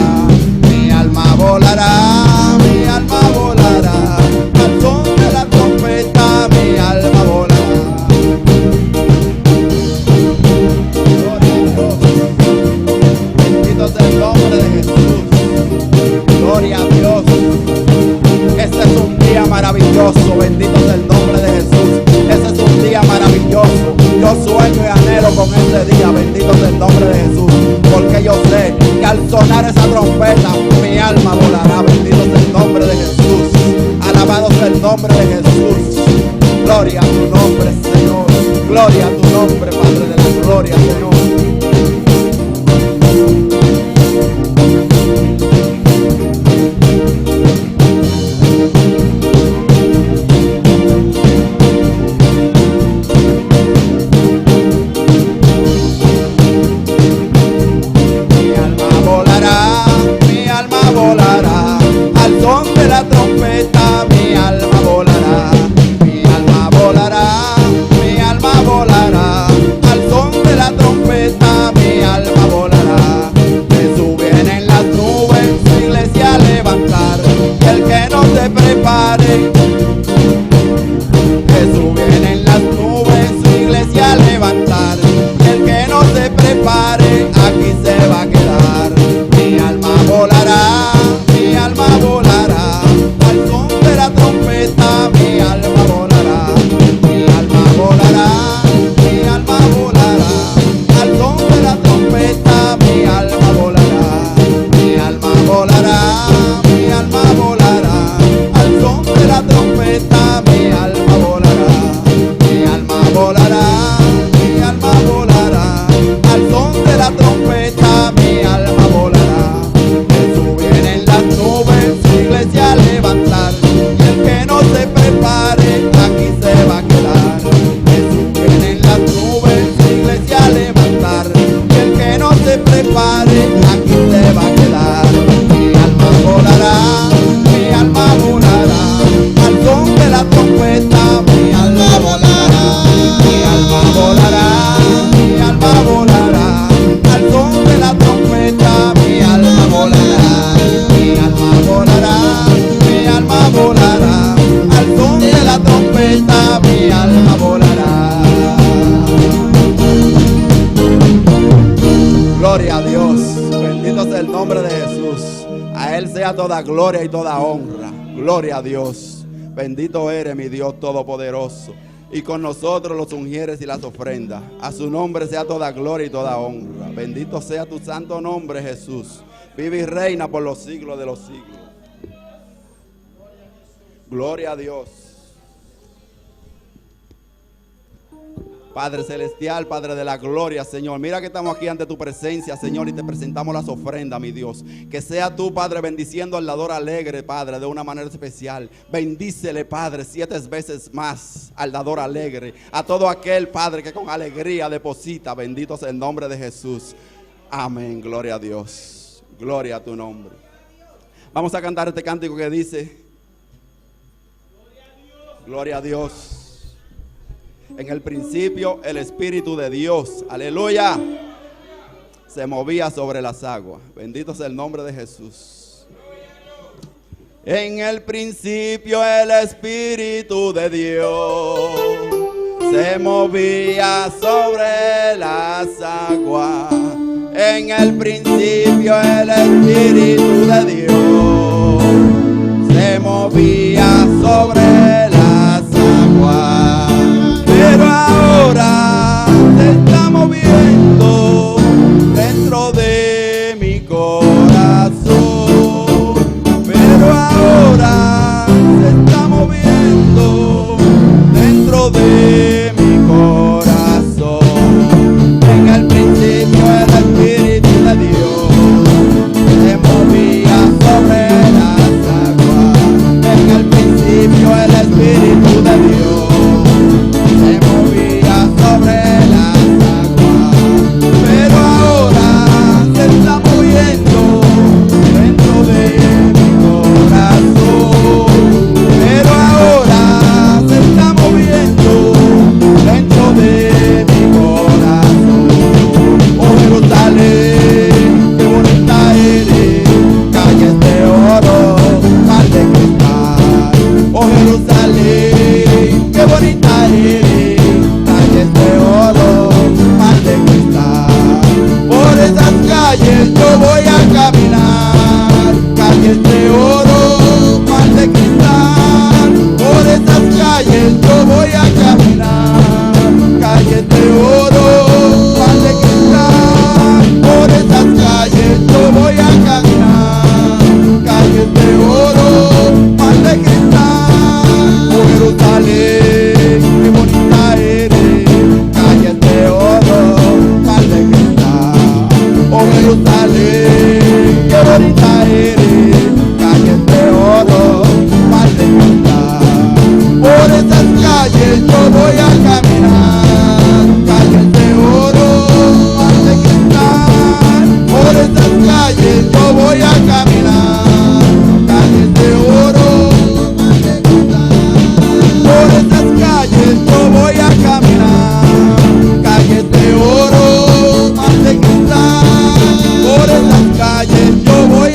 Mi alma volará, mi alma volará. Al son de la trompeta, mi alma volará. Bendito sea el nombre de Jesús. Gloria a Dios. Este es un día maravilloso. Bendito sea el nombre de Jesús. Este es un día maravilloso. Yo sueño y anhelo con este día. Bendito sea el nombre de Jesús. Porque yo sé que al sonar esa trompeta, mi alma volará. Bendito sea el nombre de Jesús. Alabado sea el nombre de Jesús. Gloria a tu nombre, Señor. Gloria a tu nombre, Padre de la gloria, Señor. Mi alma volará, mi alma volará. Al son de la trompeta, mi alma volará. Mi alma volará, mi alma volará. Al son de la trompeta, mi alma volará. Jesús viene en las nubes, su iglesia a levantar. Y el que no se prepare, Jesús viene en las nubes, su iglesia a levantar. Y el que no se prepare, aquí se va a quedar. Mi alma volará, mi alma volará. Al son de la trompeta, mi alma volará. Mi alma volará, mi alma volará. Al son de la trompeta, mi alma volará. Mi alma volará, mi alma volará. Al son de la trompeta, mi alma volará. Mi alma volará, mi alma volará. Al son de la trompeta, mi alma volará. Jesús viene en las nubes, su iglesia a levantar. Y el que no se prepare, aquí se va a quedar. Jesús viene en las nubes, su iglesia a levantar. Y el que no se prepare, aquí se va a quedar. Mi alma volará, mi alma volará. Al son de la trompeta, mi alma volará. Mi alma volará, mi alma volará. Al son de la trompeta, mi alma volará. Mi alma volará, mi alma volará. Al son de la trompeta, mi alma volará. Gloria a Dios. Bendito sea el nombre de Jesús. A Él sea toda gloria y toda honra. Gloria a Dios. Bendito eres, mi Dios todopoderoso. Y con nosotros los ungieres y las ofrendas. A su nombre sea toda gloria y toda honra. Bendito sea tu santo nombre, Jesús. Vive y reina por los siglos de los siglos. Gloria a Dios. Padre celestial, Padre de la gloria, Señor. Mira que estamos aquí ante tu presencia, Señor, y te presentamos las ofrendas, mi Dios. Que sea tú, Padre, bendiciendo al dador alegre, Padre, de una manera especial. Bendícele, Padre, 7 veces más al dador alegre. A todo aquel, Padre, que con alegría deposita. Bendito sea el nombre de Jesús. Amén. Gloria a Dios. Gloria a tu nombre. Vamos a cantar este cántico que dice: Gloria a Dios. En el principio el Espíritu de Dios, aleluya, se movía sobre las aguas. Bendito sea el nombre de Jesús. En el principio el Espíritu de Dios se movía sobre las aguas. En el principio el Espíritu de Dios se movía sobre las aguas. Pero ahora se está moviendo dentro de mi corazón. Pero ahora se está moviendo dentro de mi corazón. En el principio el Espíritu de Dios se movía sobre las aguas. En el principio el Espíritu de Dios se movía sobre las aguas, pero ahora se está moviendo dentro de mi corazón. Pero ahora se está moviendo dentro de mi corazón. Oh Jerusalén, qué bonita eres, calles de oro, mar de cristal. Oh Jerusalén, qué bonita eres, calles de oro, mar de cristal. Por esas calles yo voy a caminar, calles de oro, mar de cristal. Por esas calles yo voy a caminar, calles de oro, mar de cristal. Por esas calles yo voy a caminar, calles de oro, mar de cristal. Oh Jerusalén, qué bonita eres, calles de oro, mar de cristal. Oh Jerusalén, qué bonita eres, calles de oro, mar de cristal. Por esas calles yo voy a caminar, calles de oro, mar de cristal. Por esas calles yo voy a caminar, calles de oro, mar de cristal. Por esas calles yo voy a caminar, calles de oro, mar de cristal. Por esas calles yo voy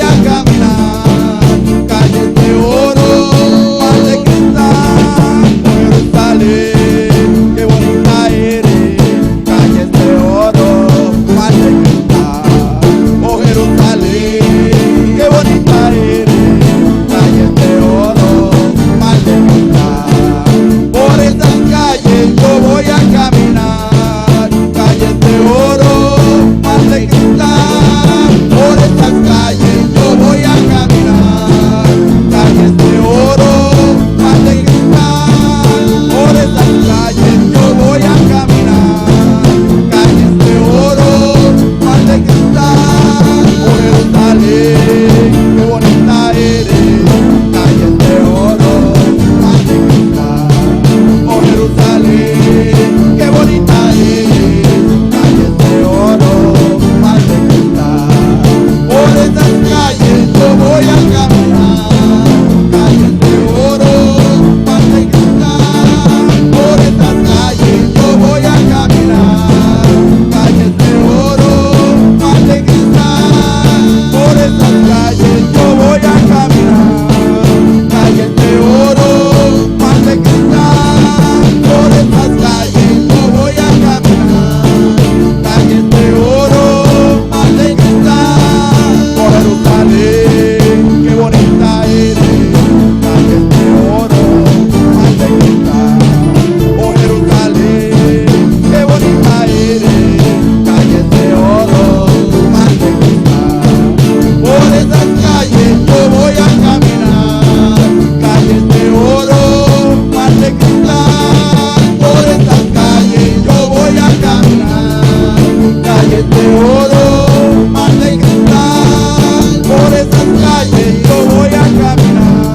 calles yo voy a caminar,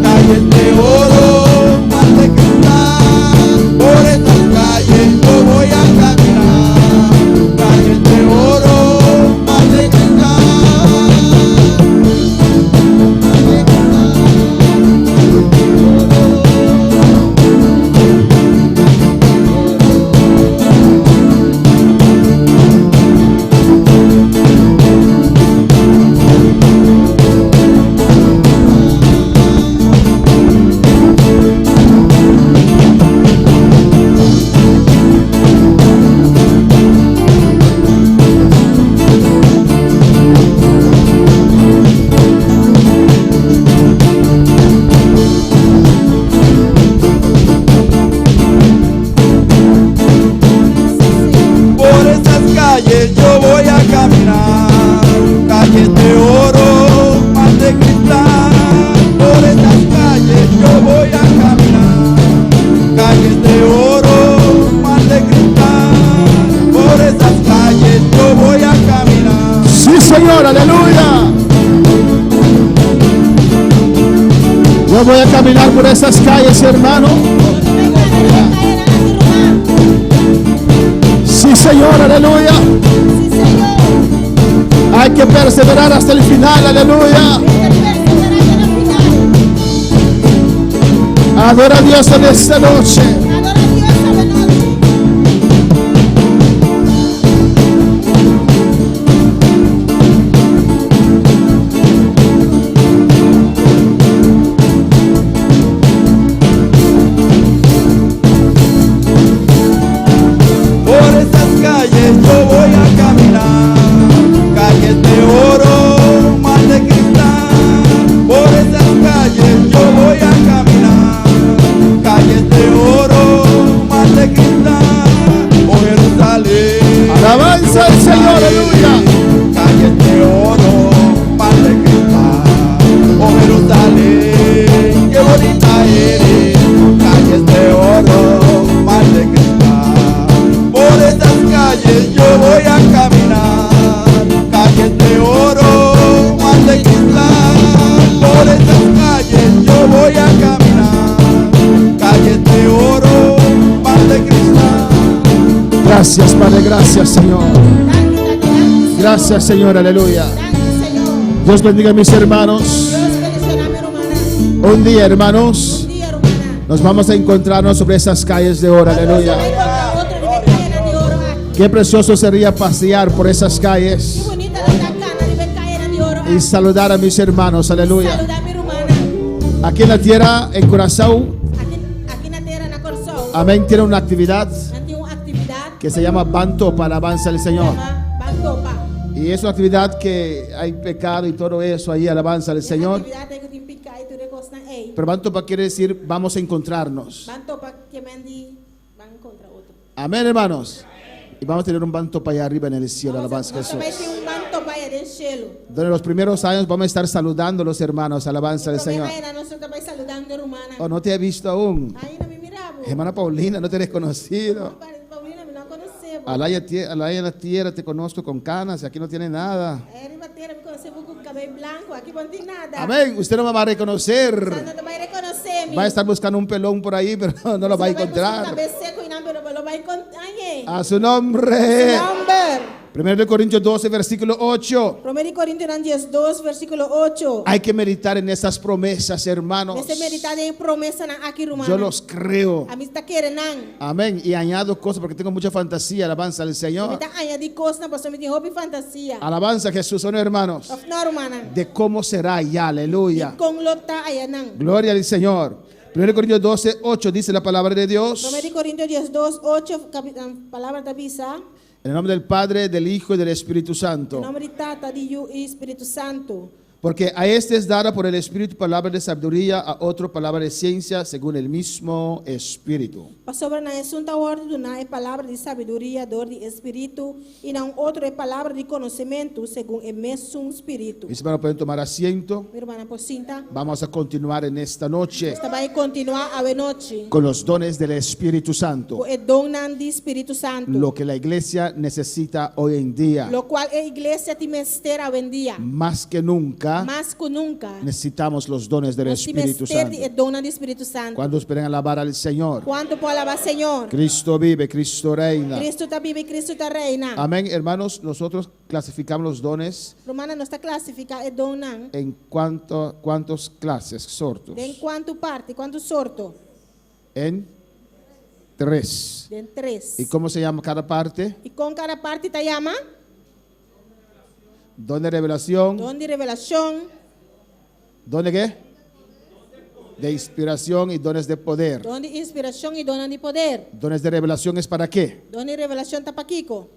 calles de oro, mar de cristal. Por estas calles yo voy a caminar, calles de oro, mar de cristal. Por estas calles yo voy a caminar, calles de oro, mar de cristal. Por estas calles yo voy a caminar, calles de oro, mar de cristal. Por estas calles yo voy a caminar. Sí, Señor, aleluya. Yo voy a caminar por esas calles, hermano. Sí, Señor, aleluya. Hay que perseverar hasta el final, aleluya. Adora a Dios en esta noche. Por estas calles yo voy a caminar, calles de oro, mar de cristal. Por estas calles yo voy a caminar, calles de oro, mar de cristal. Oh Jerusalén, Alabanza al Señor, aleluya. calles de oro, mar de cristal. Oh Jerusalén, qué bonita eres, calles de oro, mar de cristal. Por estas calles yo voy a caminar, calles de oro, mar de cristal. Por estas calles yo voy a caminar, calles de oro, mar de cristal. Gracias, Padre, gracias, Señor. Gracias, Señor, aleluya. Dios bendiga a mis hermanos. Un día, hermanos, nos vamos a encontrarnos sobre esas calles de oro, aleluya. Qué precioso sería pasear por esas calles y saludar a mis hermanos, aleluya. Aquí en la tierra, en Curazao, amén, tiene una actividad que se llama Bantopa, alabanza al Señor. Y es una actividad que hay pecado y todo eso ahí, alabanza al Señor. Pero Bantopa quiere decir vamos a encontrarnos. Amén, hermanos. Y vamos a tener un Bantopa allá arriba en el cielo, alabanza a Jesús. Durante los primeros años vamos a estar saludando a los hermanos, alabanza al Señor. Oh, no te he visto aún. Hermana Paulina, no te he reconocido. Alaya en la tierra te conozco con canas, aquí no tiene nada. Amén, usted no me va a reconocer. Va a estar buscando un pelón por ahí, pero no lo va a encontrar. A su nombre. 1 Corintios 12, versículo 8. 1 Coríntios 2, versículo 8. Hay que meditar en esas promesas, hermanos. Yo los creo. Amén. Y añado cosas porque tengo mucha fantasía. Alabanza al Señor. Alabanza a Jesús, ¿no, hermanos? De cómo será ya, aleluya. Gloria al Señor. 1 Corintios 12, 8 dice la palabra de Dios. 1 Coríntios 2, 8, palabra da Bisa. En el nombre del Padre, del Hijo y del Espíritu Santo. Em nome de Tata, de Hijo e Espírito Santo. Porque a este es dada por el Espíritu palabra de sabiduría, a otro palabra de ciencia, según el mismo Espíritu. Sobre na assunta ordem do na é palavra de sabedoria, dor de espírito, e não outro é palavra de conhecimento, segundo o mesmo Espírito. Mis hermanos, pueden tomar asiento. Minha irmã Pocinta, Vamos a continuar en esta noche esta vai continuar a noite con los dones del Espíritu Santo. com o dom do Espírito Santo, Lo que la iglesia necesita hoy en día, lo qual a igreja te mestra hoje em dia. más que nunca, nunca mais que nunca, necesitamos los dones del nós Espíritu temos ter Santo. o dom do Espírito Santo. ¿Cuántos pueden alabar al Señor? Quanto pode alabar Senhor? Cristo vive, Cristo reina. Cristo está vivo e Cristo está reina. Amén, hermanos. Nosotros clasificamos los dones Romana não está classificado o dom não. en cuántas clases, sortos. Em quanto parte, quanto sorto? En 3. Em 3. ¿Y cómo se llama cada parte? E com cada parte te chama Don de revelación. dom de revelação, ¿Don de qué? De inspiración y dones de poder. dom de inspiração e dom de poder. Dones de revelación es para qué? Dom de revelação está para Kiko.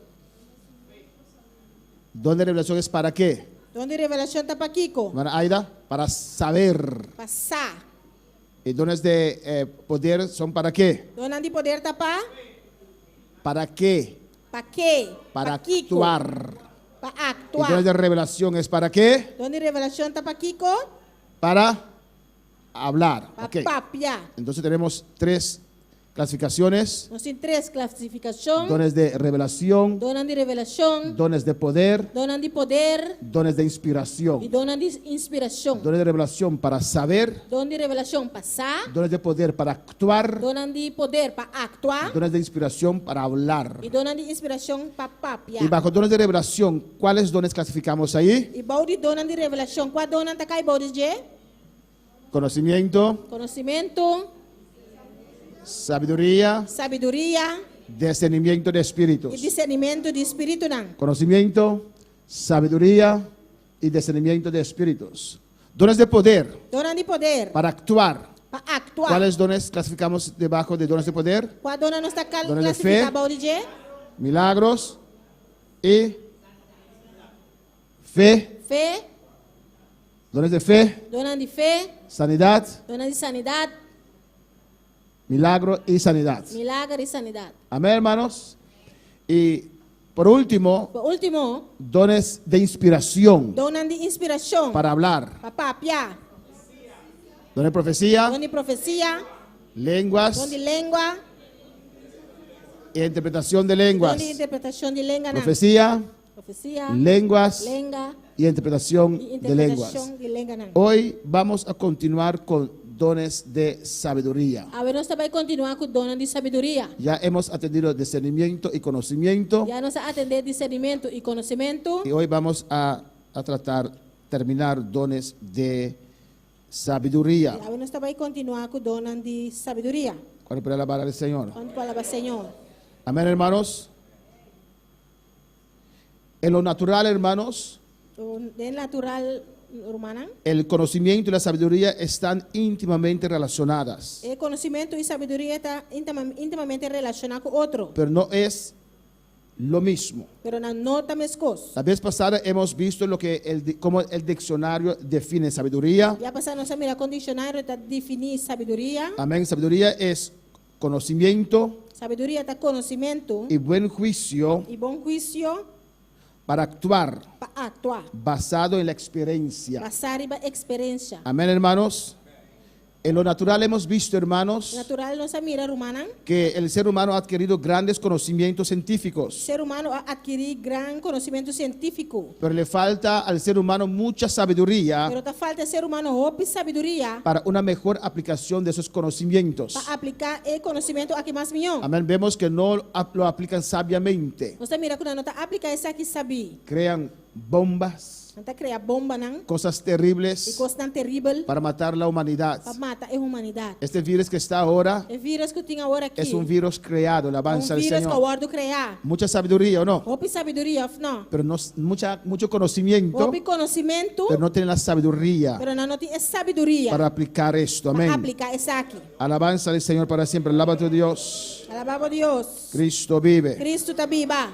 Don de revelación es para qué? Dom de revelação está para Kiko. Hermana Aida, para saber. Passar. Y dones de poder son para qué? Dom de poder está ¿Para qué? para quê? Para Pa Kiko. actuar. Para Y actuar. dones de revelación es para qué? Dom de revelação está para Kiko. Para hablar. Para Ok. papiar. Entonces tenemos 3 clasificaciones. Nós temos 3 classificações. Dones de revelación, Dom de revelação, dones de poder, dom de poder dones de e inspiración. dom de inspiração. Dones de revelación para saber, Dom de revelação passar, dones de poder para actuar, dom de poder para actuar dones de inspiración para hablar. e dom de inspiração para Y papiar. bajo dones de revelación, ¿cuáles dones clasificamos ahí? E bau de dom de revelação, qual dom está cai bau de Conocimiento, conhecimento, sabiduría, sabedoria discernimiento de e espíritus. discernimento de espírito não. Conocimiento, sabiduría y discernimiento de espíritus. Dones de poder Dom de poder para actuar. para actuar. ¿Cuáles dones clasificamos debajo de dones de poder? Qual dom não está Dones de fé. classificado bau de Milagros y fe. fé, Dones de fe, dom de fé, sanidad, dom de sanidade, milagro y sanidad. milagre e sanidade. Amén, hermanos. Y por último, Por último, dones de inspiración dom de inspiração para hablar. para papiar. Dones de profecía, Dom de profecia, lenguas dom de língua, e interpretación de dom lenguas. de interpretação de língua não. Profecía, Profecia, lenguas língua y interpretación e de lenguas. interpretação de língua não. Hoy vamos a continuar con dones de sabiduría. Agora nós também continuar com o dom de sabedoria. Ya hemos atendido discernimiento y conocimiento Já nós atender discernimento e conhecimento. y hoy vamos a terminar dones de sabiduría. Agora nós também continuar com o dom de sabedoria. ¿Cuál puede alabar al Señor? Onde palavra Senhor. Amén, hermanos. En lo natural, hermanos, O de natural humana. el conocimiento y la sabiduría están íntimamente relacionadas, O conhecimento e sabedoria está intimamente relacionado com outro. pero no es lo mismo. Pero não nota mesmas coisas. La vez pasada hemos visto cómo el diccionario define sabiduría. Já passamos a mirar com o dicionário para definir sabedoria. Amén. Sabiduría es conocimiento Sabedoria está conhecimento y buen juicio e bom juízo para actuar para actuar. basado en la experiencia. Passar a experiência. Amén, hermanos. En lo natural hemos visto, hermanos, Natural nossa mira humana. que el ser humano ha adquirido grandes conocimientos científicos, Ser humano adquirir gran conhecimento científico. pero le falta al ser humano mucha sabiduría Pero te falta ser humano roupa e sabedoria para una mejor aplicación de esos conocimientos. para aplicar o conhecimento aqui mais milhão. Amén. Vemos que no lo aplican sabiamente. Você mira quando não está aplicar isso aqui sabe. Crean bombas, Não está criar bomba não. cosas E terribles coisa tão terrível para matar la humanidad. para matar a humanidade. Este virus que está ahora O vírus que tem agora aqui es un virus creado, la alabanza del vírus que Señor. o guardo criar. Mucha sabiduría, ¿o no? Roupa e sabedoria não. Pero no, mucho conocimiento, Roupa e conhecimento, pero no tienen la sabiduría pero não tem sabedoria para aplicar esto. para Amén. aplicar isso aqui. Alabanza al Señor para siempre. Alaba a tu Dios. Alabado Deus. Cristo vive. Cristo está viva.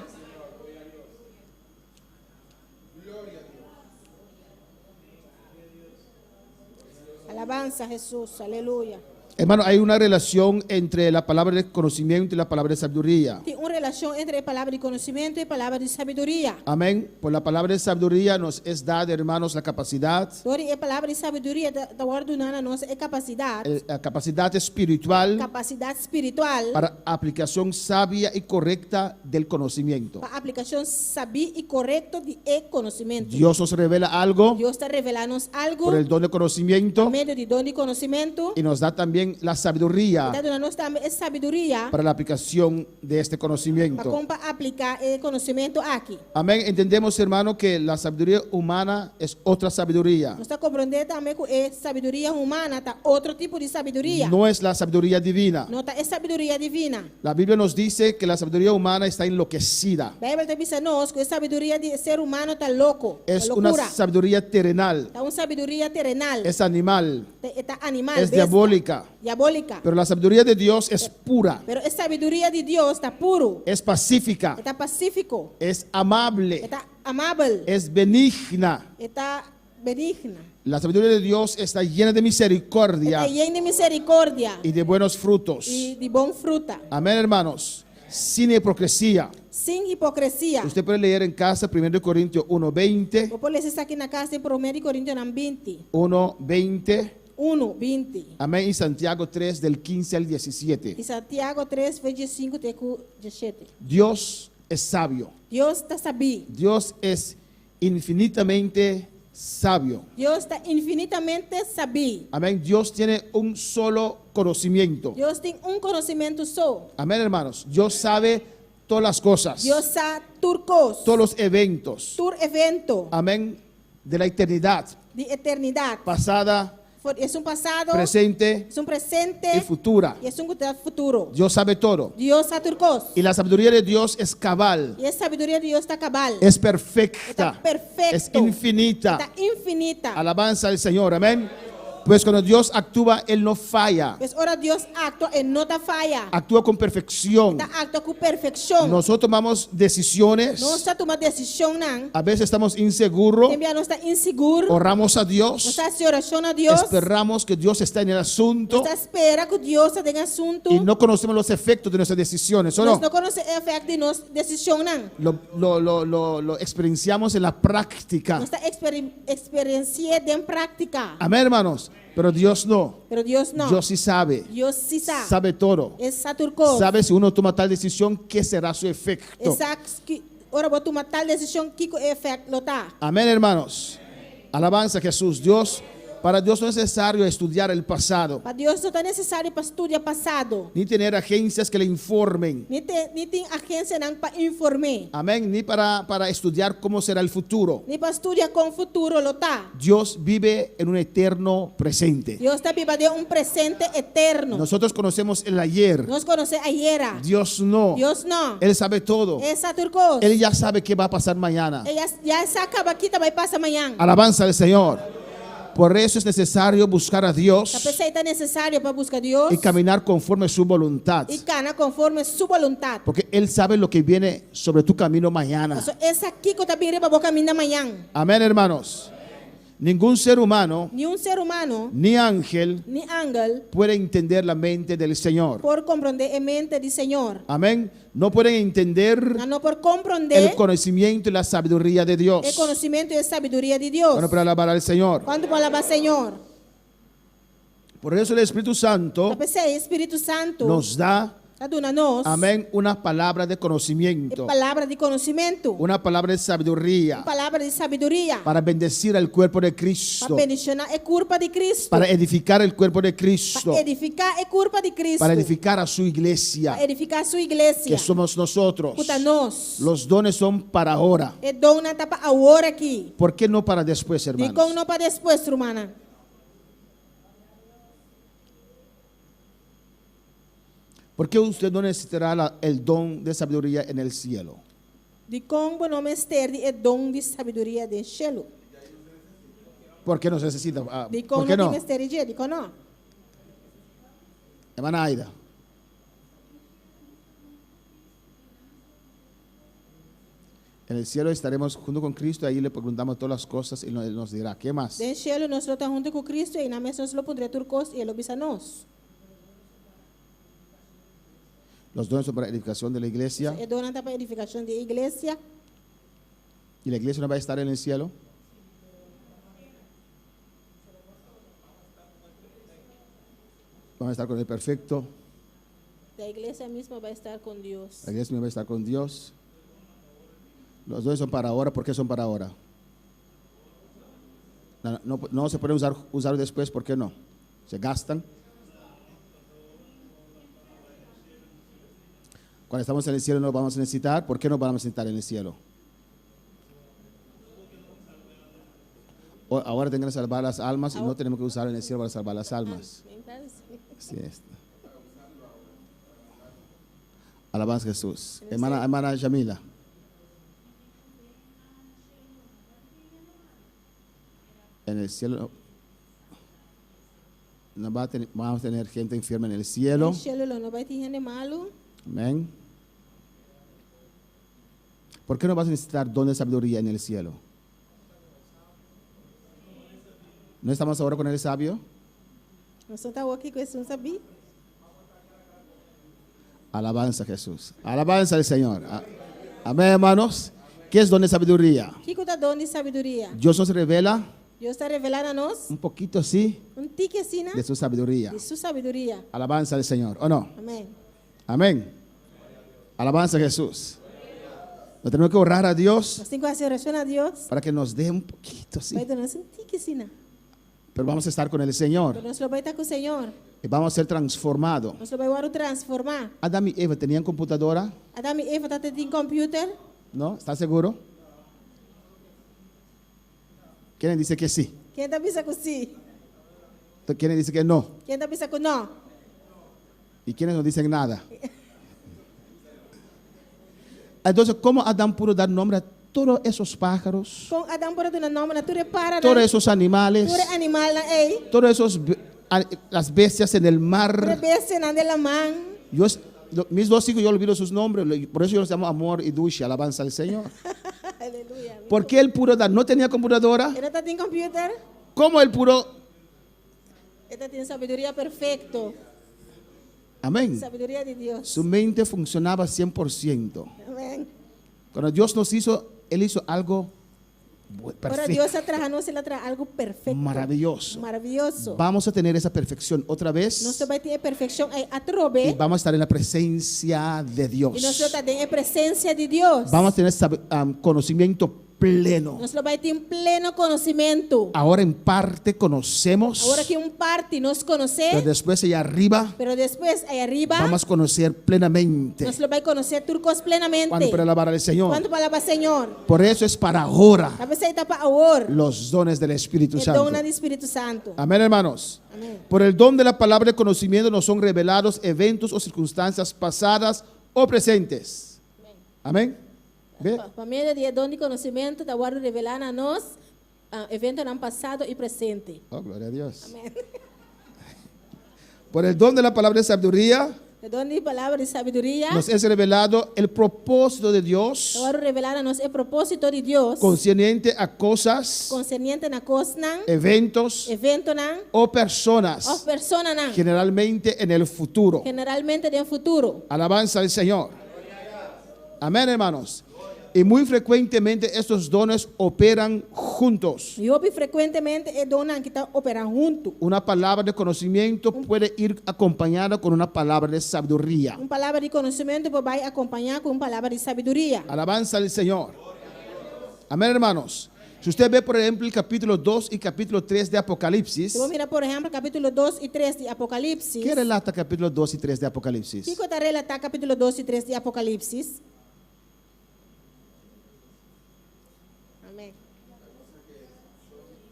Alabanza a Jesús, aleluya. Hermano, hay una relación entre la palabra de conocimiento y la palabra de sabiduría. Tem uma relación entre la palabra de conocimiento y la palabra de sabiduría. Amén. Por la palabra de sabiduría nos es dada, hermanos, la capacidad, Door die palavra de sabedoria da worden na nossa capacidade, la capacidad espiritual capacidade espiritual para aplicación sabia y correcta del conocimiento. para aplicação sabia e correta de conhecimento. Dios nos revela algo Deus está revelando algo por el don de conocimiento por meio de dom de conhecimento. y nos da también la sabiduría Está dando nós também sabedoria para la aplicación de este para conocimiento. como aplicar o conhecimento aqui. Amén. Entendemos, hermano, que la sabiduría humana es otra sabiduría. Nós está compreendendo também que sabedoria humana está outro tipo de sabedoria. No es la sabiduría divina. Não está sabedoria divina. La Biblia nos dice que la sabiduría humana está enloquecida. A Bíblia diz a nós que a sabedoria de ser humano está louco, Es está una loucura. sabiduría terrenal, Está uma sabedoria terrenal, es animal, está animal, es besta, diabólica. diabólica. Pero la sabiduría de Dios es pura, Pero a sabedoria de Deus está puro, es pacífica, está pacífico, es amable, está amável, es benigna. está benigna, La sabiduría de Dios está llena de misericordia está llena de misericórdia y de buenos frutos. e de bom fruta, Amén, hermanos. Sin hipocresía. sem hipocrisia. Usted puede leer en casa 1 Corintios 1:20, Vou pôr isso aqui na casa em 1 Coríntios 20, 1:20. 1:20. Amén. Y Santiago 3 del 15 al 17. E Santiago 3, 25 até 17. Dios es sabio. Deus está sabio. Dios es infinitamente sabio. Deus está infinitamente sabio. Amén. Dios tiene un solo conocimiento. Deus tem conhecimento só. Amén, hermanos. Dios sabe todas las cosas, Deus sabe turcos, todos los eventos. tur evento Amén. De la eternidad de eternidade. pasada, É passado, presente é presente y futura. e é futuro. Dios sabe todo. Deus sabe turcos. Y la sabiduría de Dios es cabal, E a sabedoria de Deus está cabal. es perfecta, Está perfecto. es infinita. Está infinita. Alabanza al Señor. Amén. Pues cuando Dios actúa, Él no falla. Mas ora Deus actua e não está falha. Actúa con perfección. Está actua com perfeição. Nosotros tomamos decisiones. Não está tomando decisão não. A veces estamos inseguros. Também não está inseguro. Oramos a Não Dios. está se oração a Deus. Esperamos que Dios esté en el asunto. Está espera que Deus tenha assunto. Y no conocemos los efectos de nuestras decisiones. ¿O Nós no? não conhecemos o efeito de nossa decisão não. Lo experienciamos en la práctica. Nós está experienciando em prática. Amén, hermanos. Pero Dios no. Pero Deus não. Dios sí sabe. Deus sim sabe. Sabe todo. É saturco. Sabe si uno toma tal decisión, qué será su efecto. Que ora vou tomar tal decisão que o efeito lo tá. Amén, hermanos. Alabanza a Jesús. Para Dios no es necesario estudiar el pasado, Para Deus não está necessário para estudar passado. ni tener agencias que le informen. Nem tem agência não para informar. Amén. Ni para estudiar cómo será el futuro. Nem para estudar com o futuro lo tá. Dios vive en un eterno presente. Deus está vivendo presente eterno. Nosotros conocemos el ayer. Nós conhecemos ayer. Dios no. Deus não. Él sabe todo. É saturco. Él ya sabe qué va a pasar mañana. Já se acaba aqui, também passa amanhã. Alabanza al Señor. Por eso es necesario buscar a A Dios pessoa está necessário para buscar Deus y caminar conforme su voluntad. e cana conforme sua vontade. Porque Él sabe lo que viene sobre tu camino mañana. Essa aqui que eu também para o caminho amanhã. Amén, hermanos. Ningún ser humano Nenhum ser humano, ni ángel nem ángel, puede entender la mente del Señor. por compreender a mente do Senhor. Amén. No pueden entender Não por el compreender conocimiento y la sabiduría de Dios. o conhecimento e a sabedoria de Deus. Bueno, para alabar al Señor. Quando palavra Senhor, Por eso el Espíritu Santo a pessoa Espírito Santo nos da, aduna-nos amén, una palabra de a conocimiento, palavra de conhecimento, una palabra de sabiduría a palavra de sabedoria, para bendecir al cuerpo de para Cristo, bendicionar a culpa de Cristo, para edificar el cuerpo de Cristo, para edificar a culpa de Cristo, para edificar a su iglesia, para edificar sua igreja. que somos nosotros. Puta nós. Los dones son para ahora. É dom na tapa agora aqui. ¿Por qué no para después, De hermanos? com não para depois, irmã. ¿Por qué usted no necesitará el don de sabiduría en el cielo? De com o nome esterde é dom de sabedoria de cielo. ¿Por qué no se necesita? De com ¿Por qué não no? tem esterde, de com não. Hermana Aida. En el cielo estaremos junto con Cristo, ahí le preguntamos todas las cosas y Él nos dirá, ¿qué más? De cielo nós estamos junto com Cristo e na mesa nós lo pondré turcos e ele obisa nós. Los dones son para edificación de la iglesia. É dona para edificação da igreja. ¿Y la iglesia no va a estar en el cielo? Vamos a estar con el perfecto. A igreja mesma vai estar com Deus. La iglesia no va a estar con Dios. Los dones son para ahora. ¿Por qué son para ahora? No se pueden usar después. ¿Por qué no? Se gastan. Cuando estamos en el cielo no lo vamos a necesitar. ¿Por qué no vamos a necesitar en el cielo? Ahora tengan que salvar las almas y no tenemos que usar en el cielo para salvar las almas. Así es. Alabanza a Jesús. Hermana Yamila. En el cielo no vamos a tener gente enferma en el cielo. No cielo não vai ter gente malo. Amén. ¿Por qué no vas a necesitar don de sabiduría en el cielo? ¿No estamos ahora con el sabio? Nós estamos aqui com esse sabi. Alabanza a Jesús. Alabanza al Señor. Amén, hermanos. ¿Qué es don de sabiduría? Que está dando sabedoria? Dios nos revela Deus está revelando a nós un poquito así tique assim, né? de su sabiduría. De sua sabedoria. Alabanza al Señor. ¿O no? Amém. Amén. Alabanza a Jesús. Nos tenemos que orar a Dios Nós temos que fazer oração a Deus. para que nos dé un poquito así. Vai dar um tique assim, né? Pero vamos a estar con el Señor Pero nós vai estar com o Senhor. y vamos a ser transformados. Nós vai o transformar. Adán y Eva tenían computadora, Adam e Eva tá tendo computer. ¿no? ¿Estás seguro? ¿Quién dice que sí? Quem está pensando com sim? ¿Quién dice que no? Quem está pensando com não? ¿Y quiénes no dicen nada? Entonces, ¿cómo Adán pudo dar nombre a todos esos pájaros, Com Adam por do nome na tu repara. todos esos animales, Tu animal na ei. todos esos las bestias en el mar? Rebesse na dela man. Mis dos hijos yo olvido sus nombres, por eso yo los llamo Amor y Dulce, alabanza al Señor. Aleluia. ¿Por qué él pudo dar? ¿No tenía computadora? Ele tá tendo computer. ¿Cómo él pudo? Ele tá tendo sabedoria perfeito. Amén. Sabedoria de Deus. Su mente funcionaba 100%. Amém. Cuando Dios nos hizo, Él hizo algo Ahora perfecto, Deus atrás nós ele traz algo perfeito. maravilloso. Maravilhoso. Vamos a tener esa perfección otra vez Nós vai ter perfeição aí y atrobe. vamos a estar en la presencia de E nós Dios. está em presença de Deus. Vamos a tener conocimiento pleno. Nós vai ter pleno conhecimento. Ahora en parte conocemos, Agora que parte nós pero conhece, después allá arriba pero depois aí arriba vamos a conocer plenamente. nós vai conhecer turcos plenamente. Cuando para alabar al Señor. Quanto palavra Senhor? Por eso es para ahora A você está para agora. los dones del Espíritu É Santo. dona do Espírito Santo. Amén, hermanos. Amém. Por el don de la palabra de conocimiento nos son revelados eventos o circunstancias pasadas o presentes. Amén. ¿Ve? Por meio de dom de conhecimento, da guarda revelar a nós evento no passado e presente. Oh, gloria a Dios. Amém. Por el don de la palabra de sabiduría O dom de palavra de sabedoria, nos es revelado el propósito de Dios da guarda revelar a nós o propósito de Deus concerniente a cosas, concerniente na coisa, eventos evento não, o ou personas, persona não, generalmente en el futuro. generalmente no futuro. Alabanza al Señor. Amén, hermanos. Y muy frecuentemente estos dones operan juntos. E ouve frequentemente é dona que está operando junto. Una palabra de conocimiento puede ir acompañada con una palabra de sabiduría. Uma palavra de conhecimento vai acompanhar com uma palavra de sabedoria. Alabanza al Señor. Amén, hermanos. Si usted ve, por ejemplo, el capítulo 2 y capítulo 3 de Apocalipsis, Se vamos mirar, por exemplo, capítulo 2 e 3 de Apocalipse. ¿qué relata capítulo 2 y 3 de Apocalipsis? O que está relatar capítulo 2 e 3 de Apocalipse? Amém.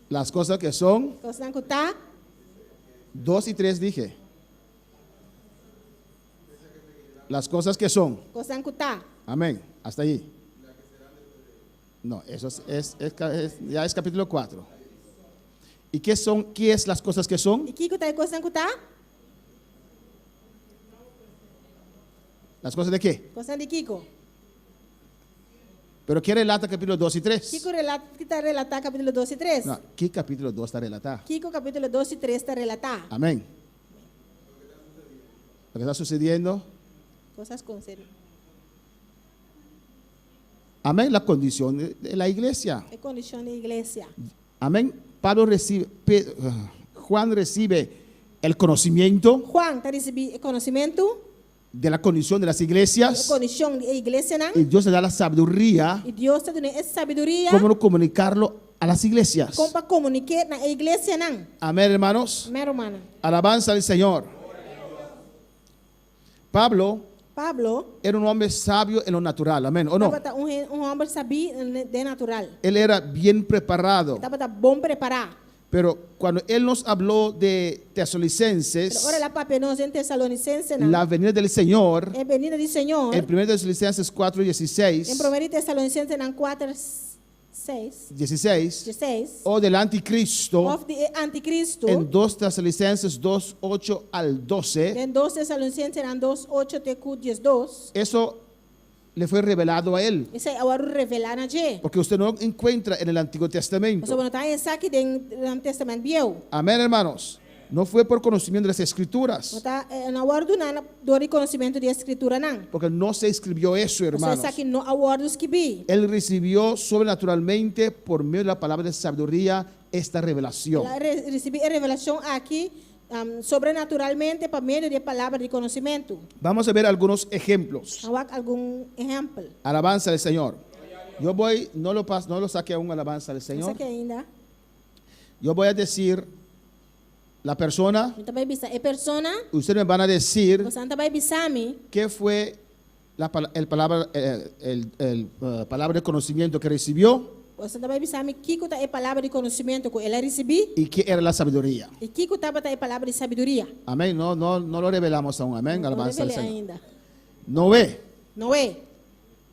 Las cosas que son, Coisa que está 2 y 3 dije. Las cosas que son. coisa que está. Amén. Hasta allí. No, eso ya es capítulo 4. ¿Y qué son? ¿Qué es las cosas que son? E que está coisa que está? ¿Las cosas de qué? Coisa de Kiko. ¿Pero qué relata capítulo 2 y 3? Kiko está relatar capítulo 2 e 3. No, ¿qué capítulo 2 está relatado? Kiko capítulo 2 e 3 está relatar. Amén. Lo que está sucediendo cosas con ser. Amén, la condición de la iglesia. Es condición de iglesia. Amén. Juan recibe el conocimiento Juan está recibiendo conocimiento, de la condición de las iglesias condición de iglesia, y Dios le da la sabiduría y Dios te da esa sabiduría, cómo comunicarlo a las iglesias. como para comunicar na iglesia nan. Amén, hermanos. Mi hermano. Alabanza al Señor. Pablo Pablo era un hombre sabio en lo natural, amén, ¿o no? estaba un hombre sabio de natural. Él era bien preparado, Estaba bom preparado. pero cuando él nos habló de Pero Tesalonicenses, ahora la papel nos en Tesalonicense, la venida del Señor, en venida del Señor, en 1 Tesalonicenses 4:16, en 1 Tesalonicense 4:6, 16, o del anticristo, of the anticristo, en 2 Tesalonicenses 2:8 al 12, en 2 Tesalonicense 2:8 te 12. eso le fue revelado a él, Isso é agora revelar na je. porque usted no encuentra en el Antiguo So Testamento. bueno, tá em saque do Testamento Biel. Amén, hermanos. No fue por conocimiento de las escrituras, Tá na hora do nana do conhecimento de escritura não. porque no se escribió eso, Você hermanos. sabe no awardos que bi. Él recibió sobrenaturalmente por medio de la palabra de sabiduría esta revelación. Ela recebeu a revelação aqui sobrenaturalmente por meio de palavra de conhecimento. Vamos a ver algunos ejemplos. Há algum exemplo. Alabanza al Señor. Yo voy, no lo saque aún alabanza al Você Señor. que ainda. Yo voy a decir la persona, Então vai bisa é persona, ustedes me van a decir você não vai bisami, qué fue el palabra de conocimiento que recibió você não vai bisami kiko tá é palavra de conhecimento que ela recebi y qué era la sabiduría. e kiko tá é palavra de sabedoria. Amén. No lo revelamos aún. Amén. Não Alabanza al revele Señor. ainda. Noé, Noé,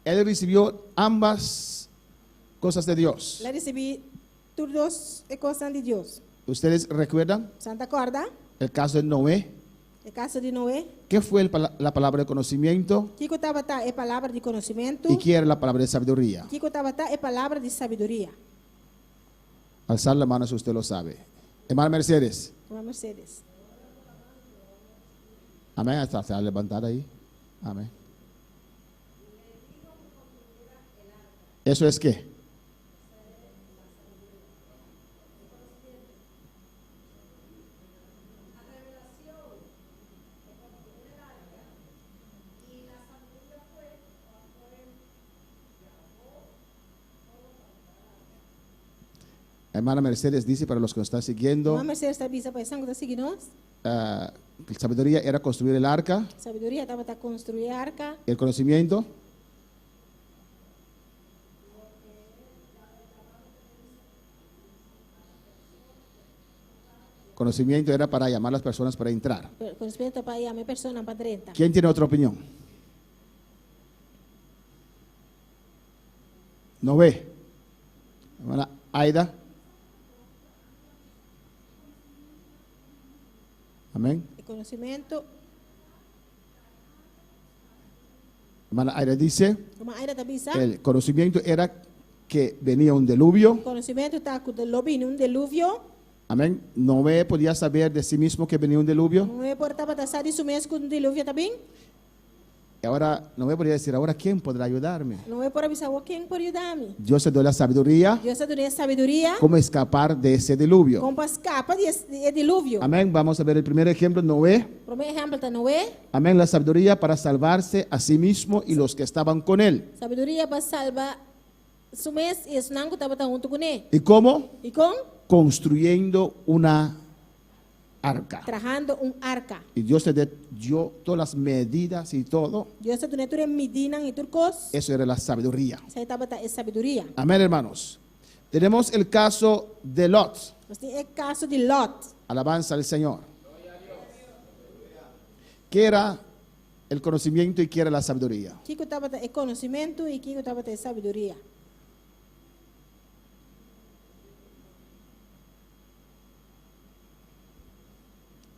él recibió ambas cosas de Dios. ela recebi todos é coisa de Deus. ¿Ustedes recuerdan Santa corda, el caso de Noé? é caso de Noé. ¿Qué fue la palabra de conocimiento Kiko tava tá é palavra de conhecimento. y qué era la palabra de sabiduría? Kiko tava tá é palavra de sabedoria. Alzar la mano si usted lo sabe. Hermana Mercedes. Uma Mercedes. Amén. Está levantada ahí. Amén. ¿Eso es qué? Hermana Mercedes dice para los que nos están siguiendo, Uma Mercedes tá bisa para sangue tá seguindo. que sabiduría era construir el arca, Sabedoria tava tá construir a arca. el conocimiento era para llamar a las personas para entrar. Conhecimento para a minha persona para 30. ¿Quién tiene otra opinión? Noé. Hermana Aida. Amén. E conhecimento, Hermana Aida dice, uma aira tá bisa. el conocimiento era que venía un diluvio. Conhecimento tá com o lobi num dilúvio. Amén. Noé podía saber de sí mismo que venía un diluvio. Não é por tava tá sadi isso mesmo com o dilúvio também. Y ahora Noé podría decir, ahora ¿quién podrá ayudarme? Não é por avisar quem pode ajudar-me. Dios te dio la sabiduría, Deus te deu sabedoria. cómo escapar de ese diluvio. Como para escapar de dilúvio. Amén. Vamos a ver el primer ejemplo, Noé. Primeiro exemplo tá Noé. Amén. La sabiduría para salvarse a sí mismo y los que estaban con él. Sabedoria para salvar su mês e os não que tava junto com ele. ¿Y cómo? E com Construyendo una arca. trajando arca. Y Dios te dio todas las medidas y todo. Deus te deu tudo medida e turcos. Eso era la sabiduría. Isso tava tá sabedoria. Amén, hermanos. Tenemos el caso de Lot. Mas tem o caso de Lot. Alabanza al Señor. ¿Qué era el conocimiento y qué era la sabiduría? Kiko tava tá conhecimento e Kiko tava tá sabedoria.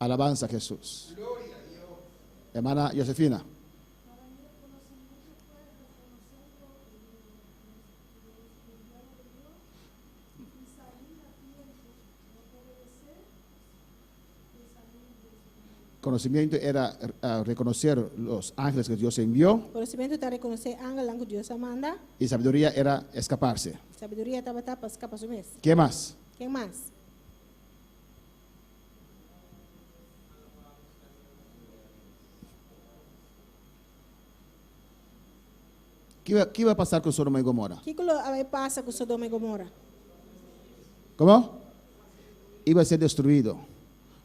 Alabanza a Jesús. Hermana Josefina. Conocimiento era reconocer los ángeles que Dios envió. Conhecimento está reconhecer ángel que Deus manda. Y sabiduría era escaparse. Sabedoria estava para escapar do mês. ¿Qué más? Quem mais? ¿Qué iba a pasar con Sodoma y Gomorra? O que vai passar com Sodoma e Gomorra? ¿Cómo? Iba a ser destruido.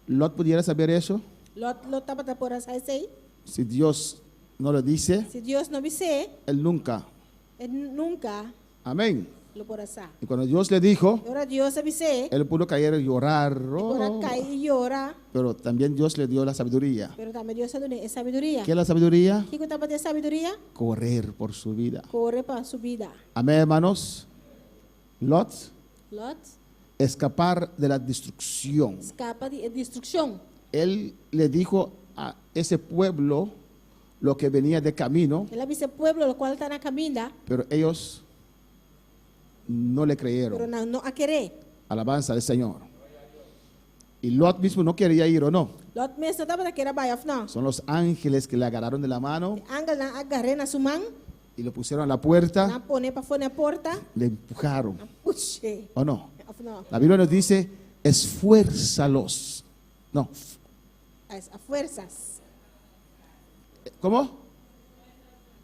¿Lot pudiera saber eso? Lot estava por essa aí. Si Dios no lo dice, Se Deus não disse, él nunca. ele nunca Amén. lo por essa. Y cuando Dios le dijo, Agora Deus disse, él pudo caer y llorar. agora cai e llora, Pero también Dios le dio la sabiduría. pero também Deus deu sabedoria. ¿Qué es la sabiduría? O que estava ter sabedoria? Correr por su vida. Corre para sua vida. Amén, hermanos. Lot, Lot escapar de la destrucción. escapa de destruição. Él le dijo a ese pueblo lo que venía de camino, Ele avisa o povo, o qual está na caminha, pero ellos no le pero creyeron. não a querer. Alabanza al Señor. Y Lot mismo no quería ir o no. Lot mesmo não estava querer baixar, não. Son los ángeles que le agarraron de la mano Ángel não agarrou na sua mão, y lo pusieron a la puerta, não pôr para fora na porta, le empujaron. puxe. ¿O no? Não, La Biblia nos dice, esfuérzalos. No. as forças. ¿Cómo?